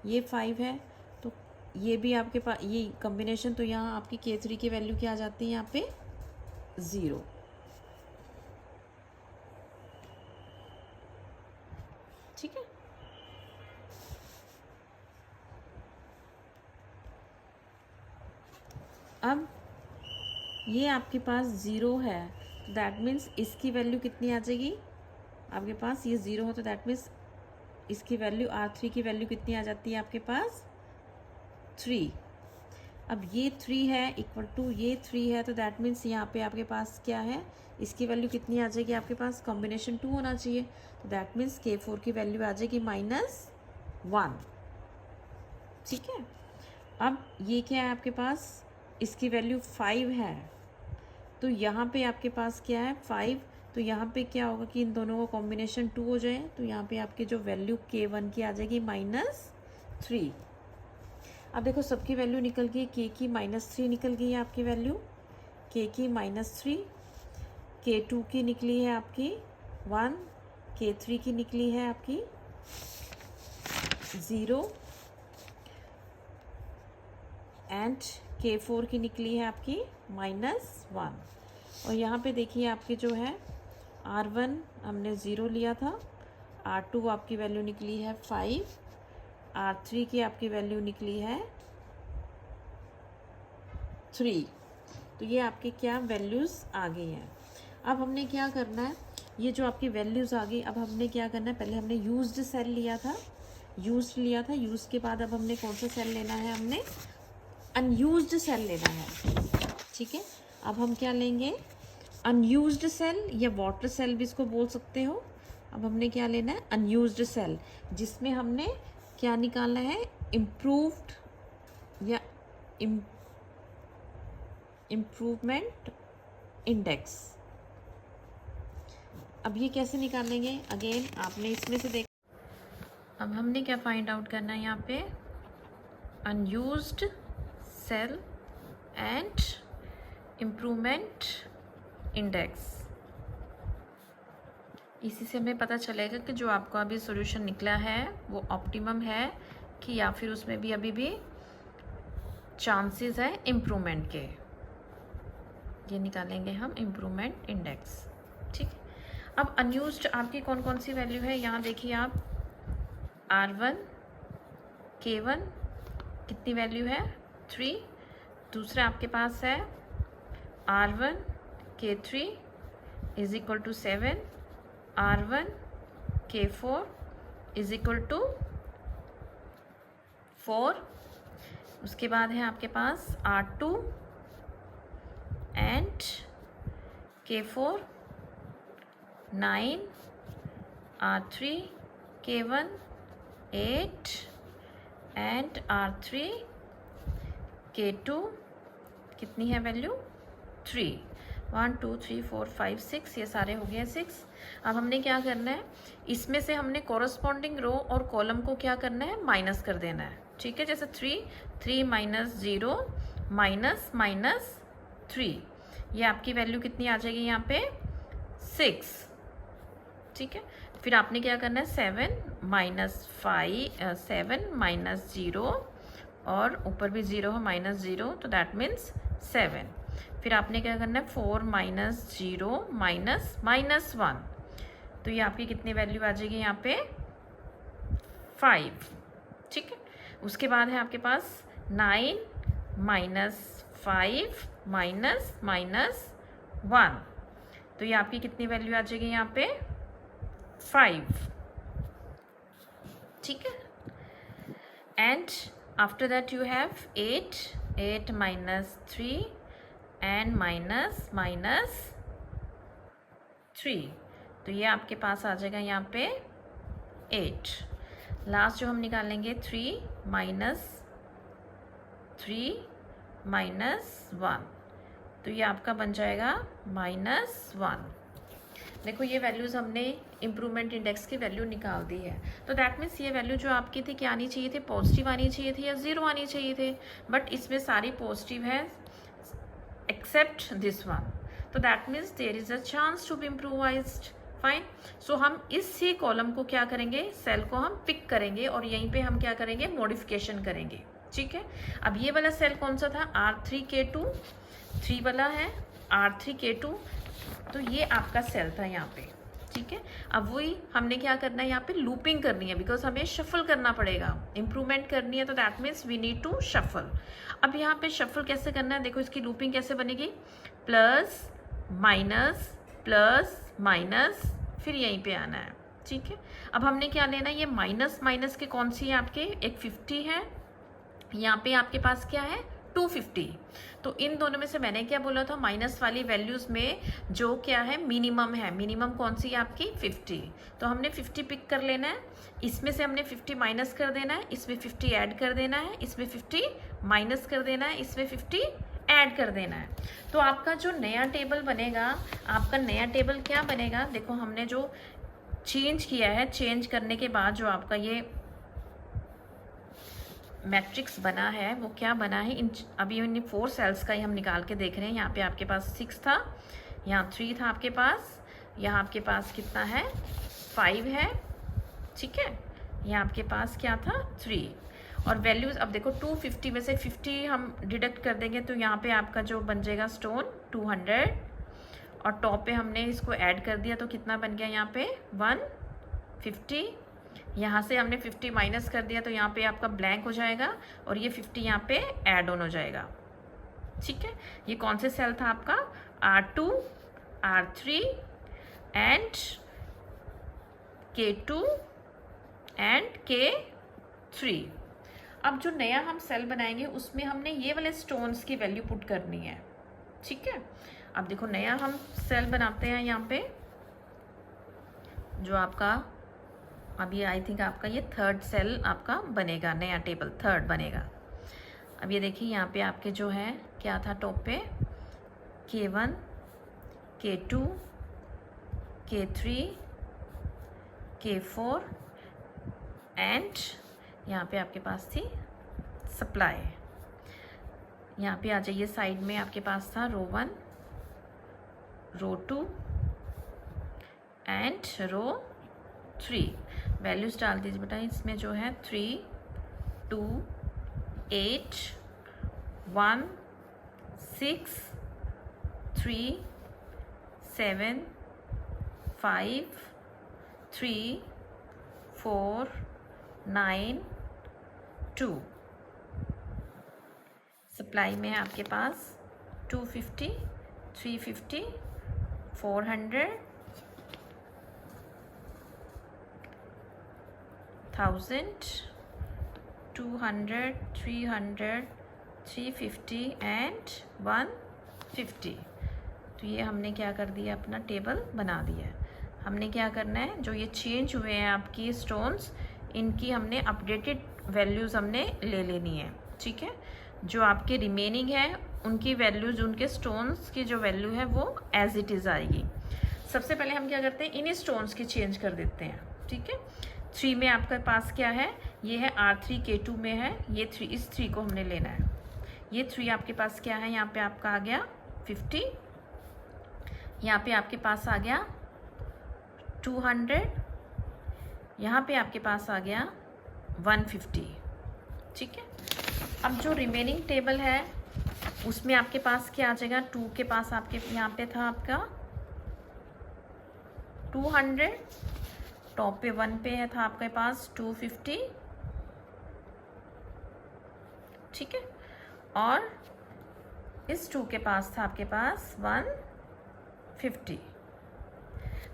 S1: ये 5 है, तो ये भी आपके पास ये कॉम्बिनेशन, तो यहाँ आपकी K3 की वैल्यू क्या आ जाती है यहाँ पे, 0, ठीक है। अब ये आपके पास 0 है, तो दैट मीन्स इसकी वैल्यू कितनी आ जाएगी, आपके पास ये 0 है तो दैट मीन्स इसकी वैल्यू R3 की वैल्यू कितनी आ जाती है आपके पास, 3। अब ये 3 है इक्वल टू ये 3 है, तो दैट मीन्स यहाँ पे आपके पास क्या है, इसकी वैल्यू कितनी आ जाएगी आपके पास, कॉम्बिनेशन 2 होना चाहिए, तो दैट मीन्स K4 की वैल्यू आ जाएगी -1, ठीक है। अब ये क्या है आपके पास, इसकी वैल्यू 5 है, तो यहाँ पे आपके पास क्या है 5, तो यहाँ पे क्या होगा कि इन दोनों को कॉम्बिनेशन 2 हो जाए, तो यहाँ पे आपकी जो वैल्यू K1 की आ जाएगी -3। अब देखो सबकी वैल्यू निकल गई, K की -3 निकल गई है आपकी वैल्यू, K की -3, K2 की निकली है आपकी 1, K3 की निकली है आपकी 0 एंड K4 की निकली है आपकी -1। और यहाँ पे देखिए आपकी जो है R1 हमने 0 लिया था, R2 आपकी वैल्यू निकली है 5, R3 की आपकी वैल्यू निकली है 3, तो ये आपकी क्या वैल्यूज़ आ गई हैं। अब हमने क्या करना है, ये जो आपकी वैल्यूज़ आ गई, अब हमने क्या करना है, पहले हमने यूज्ड सेल लिया था, यूज्ड के बाद अब हमने कौन सा सेल लेना है, हमने अनयूज्ड सेल लेना है, ठीक है। अब हम क्या लेंगे, अनयूज्ड सेल या वाटर सेल भी इसको बोल सकते हो। अब हमने क्या लेना है, अनयूज्ड सेल, जिसमें हमने क्या निकालना है, इम्प्रूव्ड या इम्प्रूवमेंट इंडेक्स। अब ये कैसे निकालेंगे, अगेन आपने इसमें से देख, अब हमने क्या फाइंड आउट करना है यहाँ पे, unused cell and improvement index. इसी से हमें पता चलेगा कि जो आपका अभी सॉल्यूशन निकला है वो ऑप्टिमम है कि या फिर उसमें भी अभी भी चांसेस है इम्प्रूवमेंट के। ये निकालेंगे हम इम्प्रूवमेंट इंडेक्स। ठीक है, अब अनयूज्ड आपकी कौन कौन सी वैल्यू है यहाँ देखिए आप। R1 K1 कितनी वैल्यू है 3। दूसरा आपके पास है R1 K3 is equal to 7। R1 K4 is equal to 4। उसके बाद है आपके पास R2 and K4 9। R3 K1 8 and R3 K2 कितनी है वैल्यू 3। 1 2 3 4 5 6 ये सारे हो गए 6। अब हमने क्या करना है, इसमें से हमने कॉरस्पॉन्डिंग रो और कॉलम को क्या करना है, माइनस कर देना है। ठीक है, जैसे 3 माइनस 0 माइनस माइनस 3, ये आपकी वैल्यू कितनी आ जाएगी यहाँ पे 6। ठीक है, फिर आपने क्या करना है 7 माइनस 0 और ऊपर भी 0 है -0 तो दैट मीन्स 7। फिर आपने क्या करना है 4 माइनस 0 माइनस -1 तो ये आपकी कितनी वैल्यू आ जाएगी यहाँ पे 5। ठीक है, उसके बाद है आपके पास 9 माइनस 5 माइनस -1 तो ये आपकी कितनी वैल्यू आ जाएगी यहाँ पे 5। ठीक है, and after that you have 8 minus 3 and minus -3 तो ये आपके पास आ जाएगा यहाँ पे 8। लास्ट जो हम निकालेंगे 3 माइनस 1 तो ये आपका बन जाएगा -1। देखो ये वैल्यूज़ हमने इम्प्रूवमेंट इंडेक्स की वैल्यू निकाल दी है, तो दैट मीन्स ये वैल्यू जो आपकी थी क्या आनी चाहिए थी, पॉजिटिव आनी चाहिए थी या 0 आनी चाहिए थे, बट इसमें सारी पॉजिटिव है एक्सेप्ट दिस वन, तो that means there is a chance to be improvised. Fine, so हम इसी कॉलम को क्या करेंगे, सेल को हम पिक करेंगे और यहीं पे हम क्या करेंगे, मॉडिफिकेशन करेंगे। ठीक है, अब ये वाला सेल कौन सा था, R3K2 3 वाला है, R3K2 तो ये आपका सेल था यहाँ पे। ठीक है, अब वही हमने क्या करना है, यहाँ पे लूपिंग करनी है बिकॉज हमें शफल करना पड़ेगा, इंप्रूवमेंट करनी है, तो that means we need to shuffle. अब यहाँ पे शफल कैसे करना है, देखो इसकी लूपिंग कैसे बनेगी, प्लस माइनस फिर यहीं पे आना है। ठीक है, अब हमने क्या लेना है, ये माइनस माइनस के कौन सी है आपके, एक 50 है, यहाँ पे आपके पास क्या है 250, तो इन दोनों में से मैंने क्या बोला था, माइनस वाली वैल्यूज में जो क्या है मिनिमम है, मिनिमम कौन सी है आपकी 50, तो हमने 50 पिक कर लेना है, इसमें से हमने 50 माइनस कर देना है, इसमें 50 ऐड कर देना है, इसमें 50 माइनस कर देना है, इसमें 50 ऐड कर देना है। तो आपका जो नया टेबल बनेगा, आपका नया टेबल क्या बनेगा, देखो हमने जो चेंज किया है, चेंज करने के बाद जो आपका ये मैट्रिक्स बना है वो क्या बना है, अभी इन 4 सेल्स का ही हम निकाल के देख रहे हैं। यहाँ पे आपके पास 6 था, यहाँ 3 था आपके पास, यहाँ आपके पास कितना है 5 है। ठीक है, यहाँ आपके पास क्या था 3 और वैल्यूज अब देखो 250 में से 50 हम डिडक्ट कर देंगे तो यहाँ पे आपका जो बन जाएगा स्टोन 200 और टॉप पे हमने इसको ऐड कर दिया तो कितना बन गया यहाँ पे 150, यहाँ से हमने 50 माइनस कर दिया तो यहाँ पे आपका ब्लैंक हो जाएगा और ये 50 यहाँ पे ऐड ऑन हो जाएगा। ठीक है, ये कौन से सेल था आपका R2 R3 and K2 and K3। अब जो नया हम सेल बनाएंगे उसमें हमने ये वाले स्टोन्स की वैल्यू पुट करनी है। ठीक है, अब देखो नया हम सेल बनाते हैं यहाँ पे, जो आपका अभी आई थिंक आपका ये 3rd सेल आपका बनेगा, नया टेबल 3rd बनेगा। अब ये देखिए यहाँ पे आपके जो है क्या था टॉप पे K1 K2 K3 K4 and यहाँ पे आपके पास थी सप्लाई, यहाँ पे आ जाइए, साइड में आपके पास था रो 1, रो 2 एंड रो 3। वैल्यूज डाल दीजिए बेटा इसमें, जो है 3, 2, 8, 1, 6, 3, 7, 5, 3, 4, 9, 2। सप्लाई में है आपके पास 250, 350, 400, 1000, 200, 300, 350 एंड 150। तो ये हमने क्या कर दिया, अपना टेबल बना दिया है। हमने क्या करना है, जो ये चेंज हुए हैं आपकी स्टोन्स, इनकी हमने अपडेटेड वैल्यूज़ हमने ले लेनी है, ठीक है। जो आपके रिमेनिंग है उनकी वैल्यूज, उनके स्टोन्स की जो वैल्यू है वो एज इट इज़ आएगी। सबसे पहले हम क्या करते हैं, इन्हीं स्टोन्स की चेंज कर देते हैं, ठीक है। 3 में आपके पास क्या है, ये है R3K2 में है, ये 3, इस 3 को हमने लेना है। ये 3 आपके पास क्या है, यहाँ पे आपका आ गया 50, यहाँ पे आपके पास आ गया 200, यहाँ पे आपके पास आ गया 150, ठीक है। अब जो रिमेनिंग टेबल है उसमें आपके पास क्या आ जाएगा, 2 के पास आपके यहाँ पे था आपका 200, टॉप पे 1 पे है था आपके पास 250, ठीक है। और इस 2 के पास था आपके पास 150।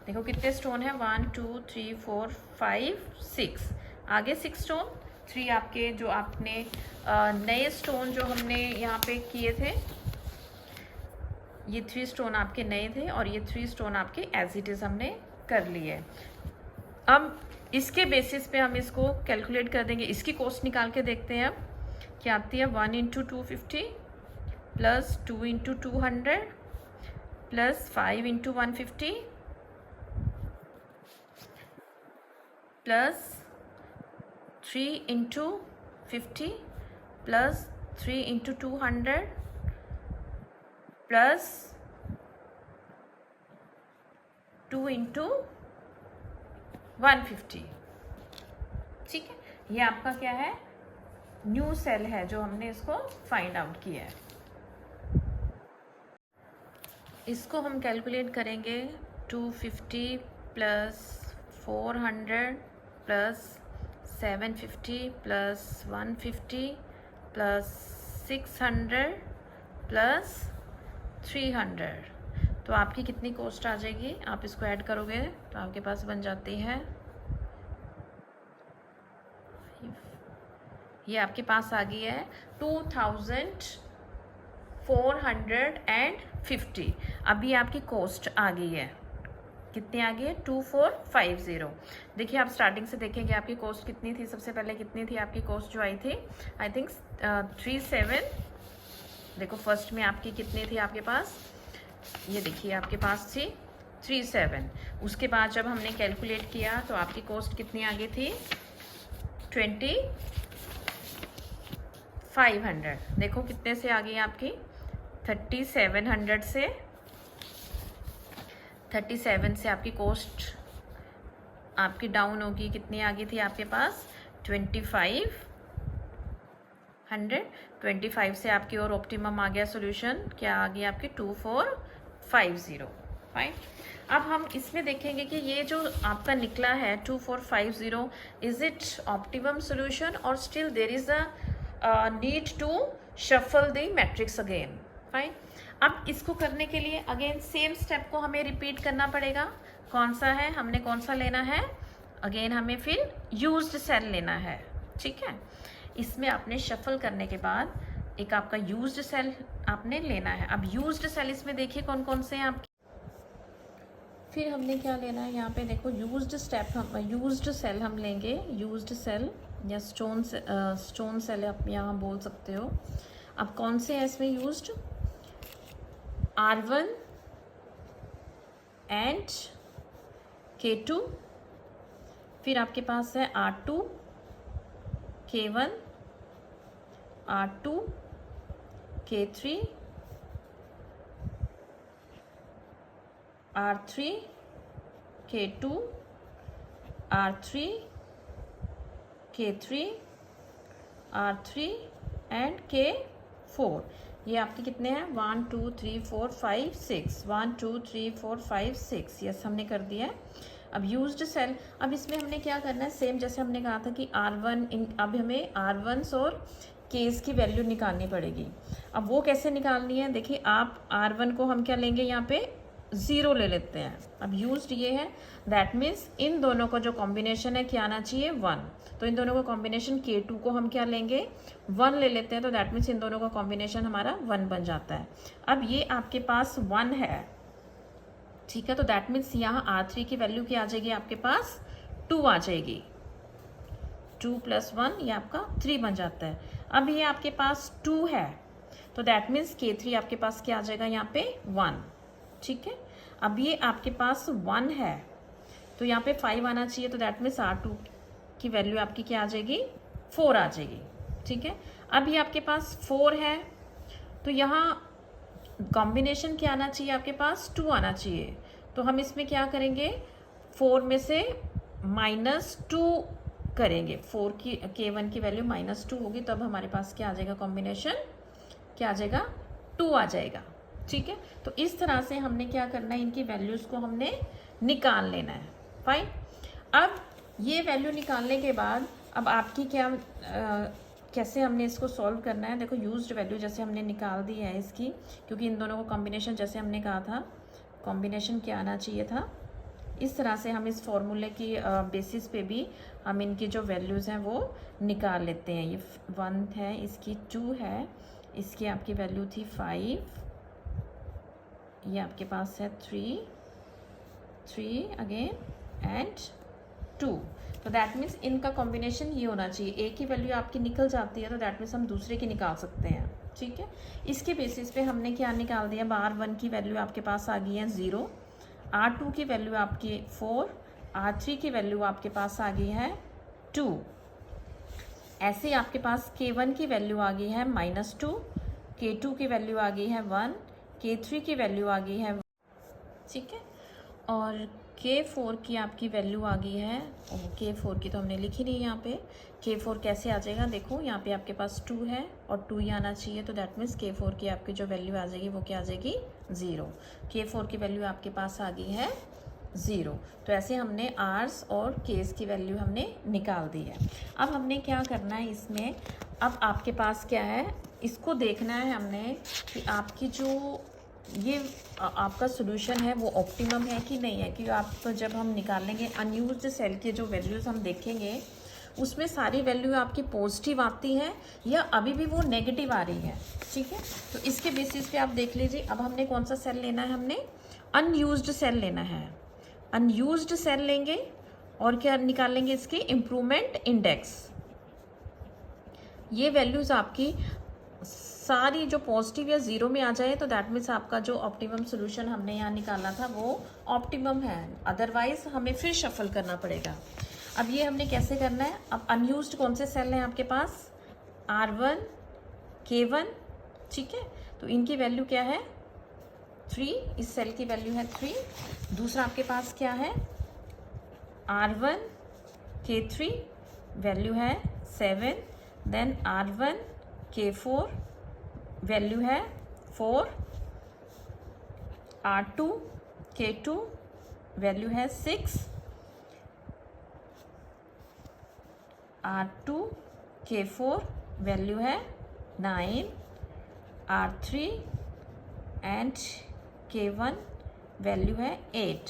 S1: देखो कितने स्टोन है, 1 2 3 4 5 6, आगे 6 स्टोन, 3 आपके जो आपने नए स्टोन जो हमने यहाँ पे किए थे, ये 3 स्टोन आपके नए थे और ये 3 स्टोन आपके एज इट इज़ हमने कर लिए। अब इसके बेसिस पे हम इसको कैलकुलेट कर देंगे, इसकी कॉस्ट निकाल के देखते हैं। अब क्या आती है, 1 × 250 plus 2 × 200 plus 5 × 150 plus 3 × 50 plus 3 × 200 plus 2 × 150, ठीक है। ये आपका क्या है, न्यू सेल है जो हमने इसको फाइंड आउट किया है। इसको हम कैलकुलेट करेंगे, 250 plus 400 plus 750 plus 150 plus 600 plus 300। तो आपकी कितनी कॉस्ट आ जाएगी, आप इसको ऐड करोगे तो आपके पास बन जाती है, ये आपके पास आ गई है 2450। अभी आपकी कॉस्ट आ गई है, कितनी आ गई है, 2450। देखिए आप स्टार्टिंग से देखेंगे आपकी कॉस्ट कितनी थी, सबसे पहले कितनी थी आपकी कॉस्ट जो आई थी, आई थिंक 37। देखो फर्स्ट में आपकी कितनी थी आपके पास, ये देखिए आपके पास थी 37। उसके बाद जब हमने कैलकुलेट किया तो आपकी कॉस्ट कितनी आ गई थी, 2500। देखो कितने से आ गई आपकी, 3700 से, 37 से आपकी कॉस्ट आपकी डाउन होगी, कितनी आ गई थी आपके पास 2500। 25 से आपकी और ऑप्टिमम आ गया सॉल्यूशन, क्या आ गई आपकी 2450। फाइन। अब हम इसमें देखेंगे कि ये जो आपका निकला है 2450, इज इट ऑप्टिमम सॉल्यूशन और still there is a need to shuffle the matrix again. Fine. अब इसको करने के लिए अगेन सेम स्टेप को हमें रिपीट करना पड़ेगा। कौन सा है, हमने कौन सा लेना है, अगेन हमें फिर यूज्ड सेल लेना है, ठीक है। इसमें आपने शफल करने के बाद एक आपका यूज्ड सेल आपने लेना है। अब यूज्ड सेल इसमें देखिए कौन कौन से हैं आपके, फिर हमने क्या लेना है, यहाँ पे देखो यूज्ड सेल हम लेंगे, यूज्ड सेल या स्टोन सेल आप यहाँ बोल सकते हो। अब कौन से है इसमें यूज्ड, R1 एंड K2, फिर आपके पास है R2, K1, R2, K3 R3 K2 R3 K3 R3 and K4। ये आपके कितने हैं 1 2 3 4 5 6 1 2 3 4 5 6। यस हमने कर दिया है। अब यूज्ड सेल, अब इसमें हमने क्या करना है, सेम जैसे हमने कहा था कि R1 अब हमें R1s और केस की वैल्यू निकालनी पड़ेगी। अब वो कैसे निकालनी है, देखिए आप R1 को हम क्या लेंगे, यहाँ पे 0 ले लेते हैं। अब यूज्ड ये है, दैट मीन्स इन दोनों का जो कॉम्बिनेशन है क्या आना चाहिए 1। तो इन दोनों का कॉम्बिनेशन K2 को हम क्या लेंगे 1 ले लेते हैं, तो दैट मीन्स इन दोनों का कॉम्बिनेशन हमारा 1 बन जाता है। अब ये आपके पास 1 है, ठीक है, तो दैट मीन्स यहाँ R3 की वैल्यू क्या आ जाएगी, आपके पास 2 आ जाएगी। 2 + 1 ये आपका 3 बन जाता है। अब ये आपके पास 2 है, तो दैट मीन्स K3 आपके पास क्या आ जाएगा यहाँ पे 1, ठीक है। अब ये आपके पास 1 है, तो यहाँ पे 5 आना चाहिए, तो दैट मीन्स R2 की वैल्यू आपकी क्या आ जाएगी 4 आ जाएगी, ठीक है। अब ये आपके पास 4 है, तो यहाँ कॉम्बिनेशन क्या आना चाहिए, आपके पास 2 आना चाहिए। तो हम इसमें क्या करेंगे, 4 में से -2 करेंगे, 4 की K1 की वैल्यू -2 होगी, तब हमारे पास क्या आ जाएगा, कॉम्बिनेशन क्या आ जाएगा 2 आ जाएगा, ठीक है। तो इस तरह से हमने क्या करना है, इनकी वैल्यूज़ को हमने निकाल लेना है। फाइन। अब ये वैल्यू निकालने के बाद अब आपकी क्या कैसे हमने इसको सॉल्व करना है, देखो यूज्ड वैल्यू जैसे हमने निकाल दी है इसकी, क्योंकि इन दोनों का कॉम्बिनेशन जैसे हमने कहा था कॉम्बिनेशन क्या आना चाहिए था, इस तरह से हम इस फॉर्मूले की बेसिस पे भी हम इनकी जो वैल्यूज़ हैं वो निकाल लेते हैं। ये 1 है, इसकी 2 है, इसकी आपकी वैल्यू थी 5, ये आपके पास है 3 अगेन एंड 2। तो दैट मीन्स इनका कॉम्बिनेशन ये होना चाहिए। एक की वैल्यू आपकी निकल जाती है, तो दैट मीन्स हम दूसरे की निकाल सकते हैं, ठीक है। इसके बेसिस पे हमने क्या निकाल दिया, R1 की वैल्यू आपके पास आ गई है 0, R2 की वैल्यू आपकी 4, R3 की वैल्यू आपके पास आ गई है 2। ऐसे आपके पास K1 की वैल्यू आ गई है -2, K2 की वैल्यू आ गई है 1, K3 की वैल्यू आ गई है, ठीक है, और K4 की आपकी वैल्यू आ गई है, और K4 की तो हमने लिखी नहीं यहाँ पे। K4 कैसे आ जाएगा, देखो यहाँ पे आपके पास 2 है और 2 ही आना चाहिए, तो दैट मीन्स K4 की आपकी जो वैल्यू आ जाएगी वो क्या आ जाएगी 0। K4 की वैल्यू आपके पास आ गई है 0। तो ऐसे हमने R's और K's की वैल्यू हमने निकाल दी है। अब हमने क्या करना है इसमें, अब आपके पास क्या है, इसको देखना है हमने कि आपकी जो ये आपका सोल्यूशन है वो ऑप्टिमम है कि नहीं है, क्योंकि आप तो जब हम निकालेंगे अनयूज्ड सेल के जो वैल्यूज़ हम देखेंगे उसमें सारी वैल्यू आपकी पॉजिटिव आती है या अभी भी वो नेगेटिव आ रही है, ठीक है। तो इसके बेसिस पे आप देख लीजिए, अब हमने कौन सा सेल लेना है, हमने अनयूज्ड सेल लेना है। अनयूज्ड सेल लेंगे और क्या निकालेंगे, इसकी इम्प्रूवमेंट इंडेक्स। ये वैल्यूज़ आपकी सारी जो पॉजिटिव या 0 में आ जाए, तो दैट मीन्स आपका जो ऑप्टिमम सोल्यूशन हमने यहाँ निकाला था वो ऑप्टिमम है, अदरवाइज हमें फिर शफल करना पड़ेगा। अब ये हमने कैसे करना है, अब अनयूज्ड कौन से सेल हैं आपके पास, R1 K1, ठीक है, तो इनकी वैल्यू क्या है 3, इस सेल की वैल्यू है 3। दूसरा आपके पास क्या है R1 K3 वैल्यू है 7, देन R1 K4 वैल्यू है 4, R2 K2 वैल्यू है 6, R2 K4 वैल्यू है 9, R3 एंड K1 वैल्यू है 8।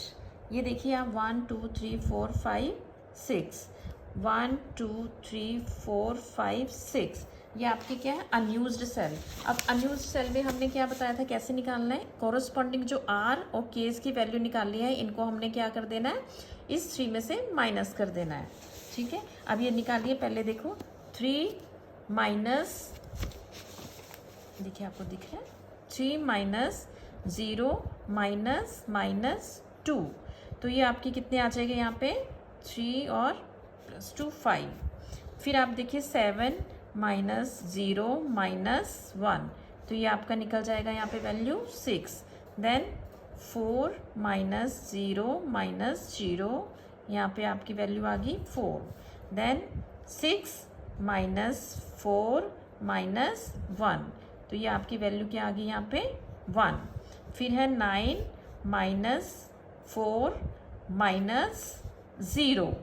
S1: ये देखिए आप 1 2 3 4 5 6, 1 2 3 4 5 6, ये आपकी क्या है अनयूज्ड सेल। अब अनयूज्ड सेल में हमने क्या बताया था कैसे निकालना है, कॉरस्पॉन्डिंग जो R और K's की वैल्यू निकालनी है, इनको हमने क्या कर देना है, इस 3 में से माइनस कर देना है, ठीक है। अब ये निकालिए, पहले देखो 3 माइनस, देखिए आपको दिख रहा है 3 माइनस 0 माइनस -2, तो ये आपकी कितने आ जाएंगे यहाँ पे 3 और +2 5। फिर आप देखिए 7 -0 -1, तो ये आपका निकल जाएगा यहाँ पे वैल्यू 6। देन 4 माइनस 0 माइनस 0, यहाँ पे आपकी वैल्यू आ गई 4। देन 6 माइनस 4 माइनस 1, तो ये आपकी वैल्यू क्या आ गई यहाँ पे 1। फिर है 9 माइनस 4 माइनस 0,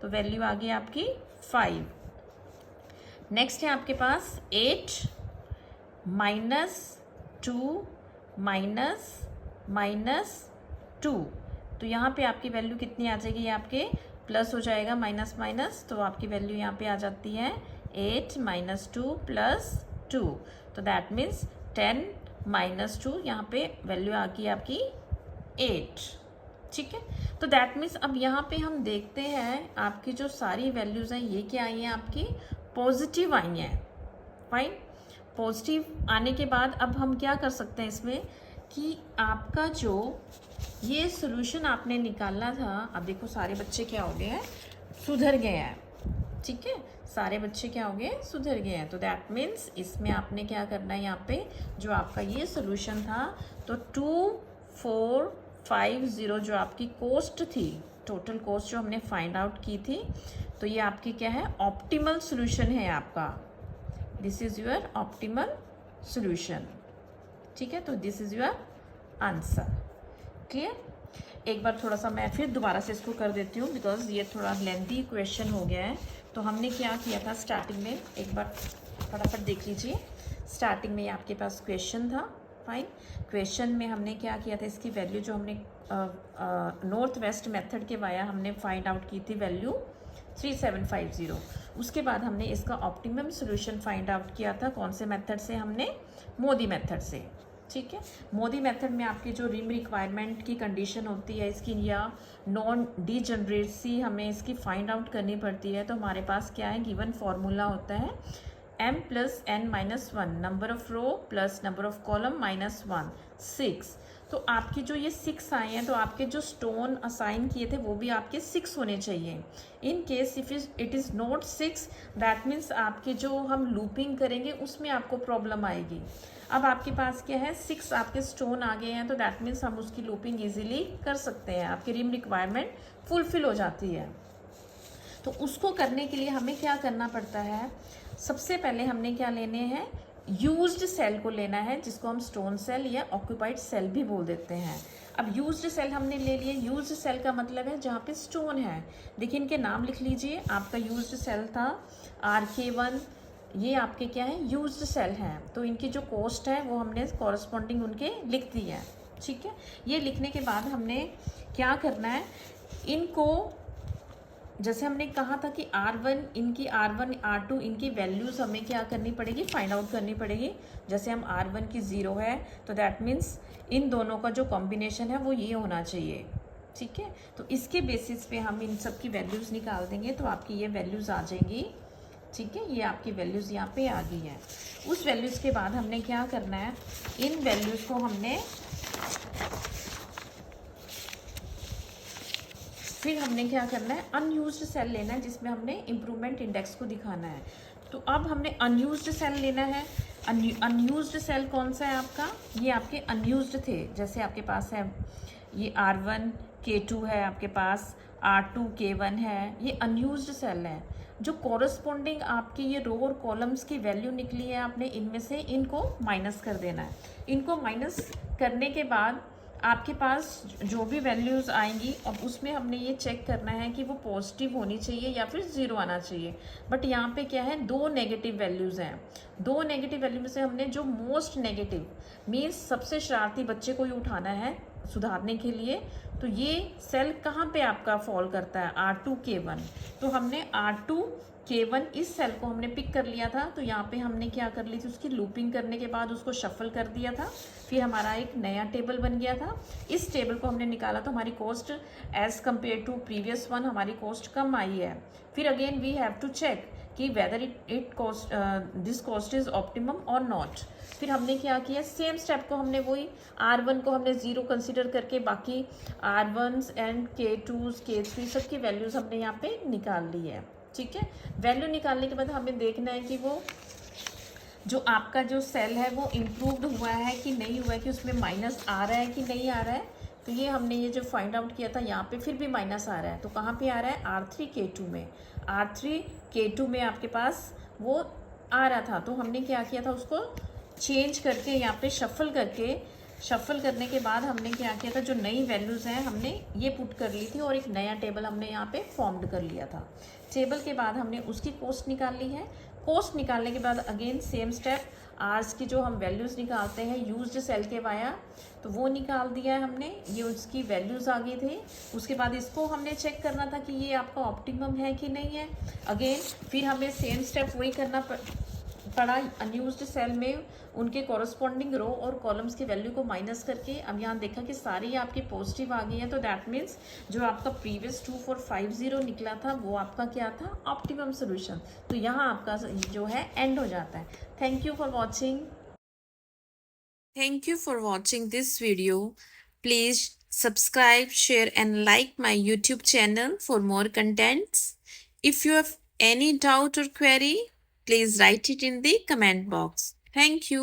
S1: तो वैल्यू आ गई आपकी 5। नेक्स्ट है आपके पास 8 माइनस 2 माइनस माइनस 2, तो यहाँ पे आपकी वैल्यू कितनी आ जाएगी, ये आपके प्लस हो जाएगा माइनस माइनस, तो आपकी वैल्यू यहाँ पे आ जाती है 8 माइनस 2 प्लस 2, तो दैट मीन्स 10 माइनस 2, यहाँ पे वैल्यू आ गई आपकी 8। ठीक है, तो दैट मीन्स अब यहाँ पे हम देखते हैं आपकी जो सारी वैल्यूज़ हैं ये क्या आई हैं, आपकी पॉजिटिव आई हैं। फाइन, पॉजिटिव आने के बाद अब हम क्या कर सकते हैं इसमें कि आपका जो ये सोल्यूशन आपने निकालना था, अब देखो सारे बच्चे क्या हो गए हैं, सुधर गए हैं। ठीक है, सारे बच्चे क्या हो गए, सुधर गए हैं। तो दैट मीन्स इसमें आपने क्या करना है, यहाँ पे जो आपका ये सोल्यूशन था, तो 2450 जो आपकी कॉस्ट थी, टोटल कॉस्ट जो हमने फाइंड आउट की थी, तो ये आपकी क्या है, ऑप्टिमल सोल्यूशन है आपका। This is your optimal solution. ठीक है, तो this is your answer. Clear? एक बार थोड़ा सा मैं फिर दोबारा से इसको कर देती हूँ, बिकॉज ये थोड़ा लेंथी क्वेश्चन हो गया है। तो हमने क्या किया था स्टार्टिंग में, एक बार फटाफट देख लीजिए। स्टार्टिंग में आपके पास क्वेश्चन था। फाइन, क्वेश्चन में हमने क्या किया था, इसकी वैल्यू जो हमने नॉर्थ वेस्ट मेथड के वाया हमने फाइंड आउट की थी वैल्यू 3750। उसके बाद हमने इसका ऑप्टिमम सोल्यूशन फाइंड आउट किया था, कौन से मेथड से, हमने मोदी मेथड से। ठीक है, मोदी मेथड में आपकी जो रिम रिक्वायरमेंट की कंडीशन होती है इसकी, या नॉन डीजनरेसी हमें इसकी फाइंड आउट करनी पड़ती है, तो हमारे पास क्या है, गिवन फॉर्मूला होता है m plus n minus 1, number of row plus number of column minus 1, 6। तो आपकी जो ये 6 आए हैं, तो आपके जो स्टोन असाइन किए थे वो भी आपके 6 होने चाहिए। In case if it is not 6, that means आपके जो हम लूपिंग करेंगे उसमें आपको प्रॉब्लम आएगी। अब आपके पास क्या है, 6 आपके स्टोन आ गए हैं, तो दैट मीन्स हम उसकी लूपिंग इजीली कर सकते हैं, आपकी रिम रिक्वायरमेंट फुलफिल हो जाती है। तो उसको करने के लिए हमें क्या करना पड़ता है, सबसे पहले हमने क्या लेने हैं, यूज्ड सेल को लेना है, जिसको हम स्टोन सेल या ऑक्यूपाइड सेल भी बोल देते हैं। अब यूज्ड सेल हमने ले लिए, यूज्ड सेल का मतलब है जहाँ पे स्टोन है। देखिए इनके नाम लिख लीजिए, आपका यूज्ड सेल था RK1, ये आपके क्या है, यूज्ड सेल हैं। तो इनकी जो कॉस्ट है वो हमने कॉरस्पॉन्डिंग उनके लिख दी है। ठीक है, ये लिखने के बाद हमने क्या करना है, इनको जैसे हमने कहा था कि R1 इनकी, R1 R2 इनकी वैल्यूज़ हमें क्या करनी पड़ेगी, फाइंड आउट करनी पड़ेगी। जैसे हम R1 की 0 है, तो दैट मीन्स इन दोनों का जो कॉम्बिनेशन है वो ये होना चाहिए। ठीक है, तो इसके बेसिस पे हम इन सब की वैल्यूज़ निकाल देंगे, तो आपकी ये वैल्यूज़ आ जाएंगी। ठीक है, ये आपकी वैल्यूज़ यहाँ पे आ गई है। उस वैल्यूज़ के बाद हमने क्या करना है, इन वैल्यूज़ को हमने फिर हमने क्या करना है, अनयूज्ड सेल लेना है, जिसमें हमने इम्प्रूवमेंट इंडेक्स को दिखाना है। तो अब हमने अनयूज्ड सेल लेना है। अनयूज्ड सेल कौन सा है आपका, ये आपके अनयूज्ड थे, जैसे आपके पास है ये R1 K2 है, आपके पास R2 K1 है, ये अनयूज्ड सेल है। जो कॉरस्पॉन्डिंग आपकी ये रो और कॉलम्स की वैल्यू निकली है, आपने इनमें से इनको माइनस कर देना है। इनको माइनस करने के बाद आपके पास जो भी वैल्यूज़ आएंगी, अब उसमें हमने ये चेक करना है कि वो पॉजिटिव होनी चाहिए या फिर 0 आना चाहिए। बट यहाँ पे क्या है, 2 नेगेटिव वैल्यूज़ हैं। 2 नेगेटिव वैल्यू में से हमने जो मोस्ट नेगेटिव मीन्स सबसे शरारती बच्चे को ही उठाना है सुधारने के लिए। तो ये सेल कहाँ पे आपका फॉल करता है, R2 K1। तो हमने R2 K1 इस सेल को हमने पिक कर लिया था। तो यहाँ पे हमने क्या कर ली थी, उसकी लूपिंग करने के बाद उसको शफल कर दिया था, फिर हमारा एक नया टेबल बन गया था। इस टेबल को हमने निकाला तो हमारी cost as compared to previous one हमारी कॉस्ट कम आई है। फिर again we have to check कि whether it cost this cost is optimum और नॉट। फिर हमने क्या किया, सेम स्टेप को हमने वही R1 को हमने 0 कंसिडर करके बाकी R1s एंड K2s K3 सब की वैल्यूज हमने यहाँ पे निकाल ली है। ठीक है, वैल्यू निकालने के बाद हमें देखना है कि वो जो आपका जो सेल है वो इम्प्रूव्ड हुआ है कि नहीं हुआ है, कि उसमें माइनस आ रहा है कि नहीं आ रहा है। तो ये हमने ये जो फाइंड आउट किया था, यहाँ पे फिर भी माइनस आ रहा है, तो कहाँ पे आ रहा है, R3K2 में। R3K2 में आपके पास वो आ रहा था, तो हमने क्या किया था, उसको चेंज करके यहाँ पे शफल करने के बाद हमने क्या किया था, जो नई वैल्यूज़ हैं हमने ये पुट कर ली थी और एक नया टेबल हमने यहाँ पे फॉर्म्ड कर लिया था। टेबल के बाद हमने उसकी कॉस्ट निकाल ली है। कॉस्ट निकालने के बाद अगेन सेम स्टेप, आर्स की जो हम वैल्यूज़ निकालते हैं यूज्ड सेल के वाया, तो वो निकाल दिया है हमने, ये उसकी वैल्यूज़ आ गई थी। उसके बाद इसको हमने चेक करना था कि ये आपका ऑप्टिमम है कि नहीं है। अगेन फिर हमें सेम स्टेप वही करना पड़ा, अनयूज्ड सेल में उनके कॉरस्पॉन्डिंग रो और कॉलम्स की वैल्यू को माइनस करके। अब यहाँ देखा कि सारी आपकी पॉजिटिव आ गई है, तो दैट मीन्स जो आपका प्रीवियस 2450 निकला था वो आपका क्या था, ऑप्टिमम सोल्यूशन। तो यहाँ आपका जो है एंड हो जाता है। Thank you for watching. Thank you for watching this video. Please subscribe, share and like my YouTube channel for more contents. If you have any doubt or query, please write it in the comment box. Thank you.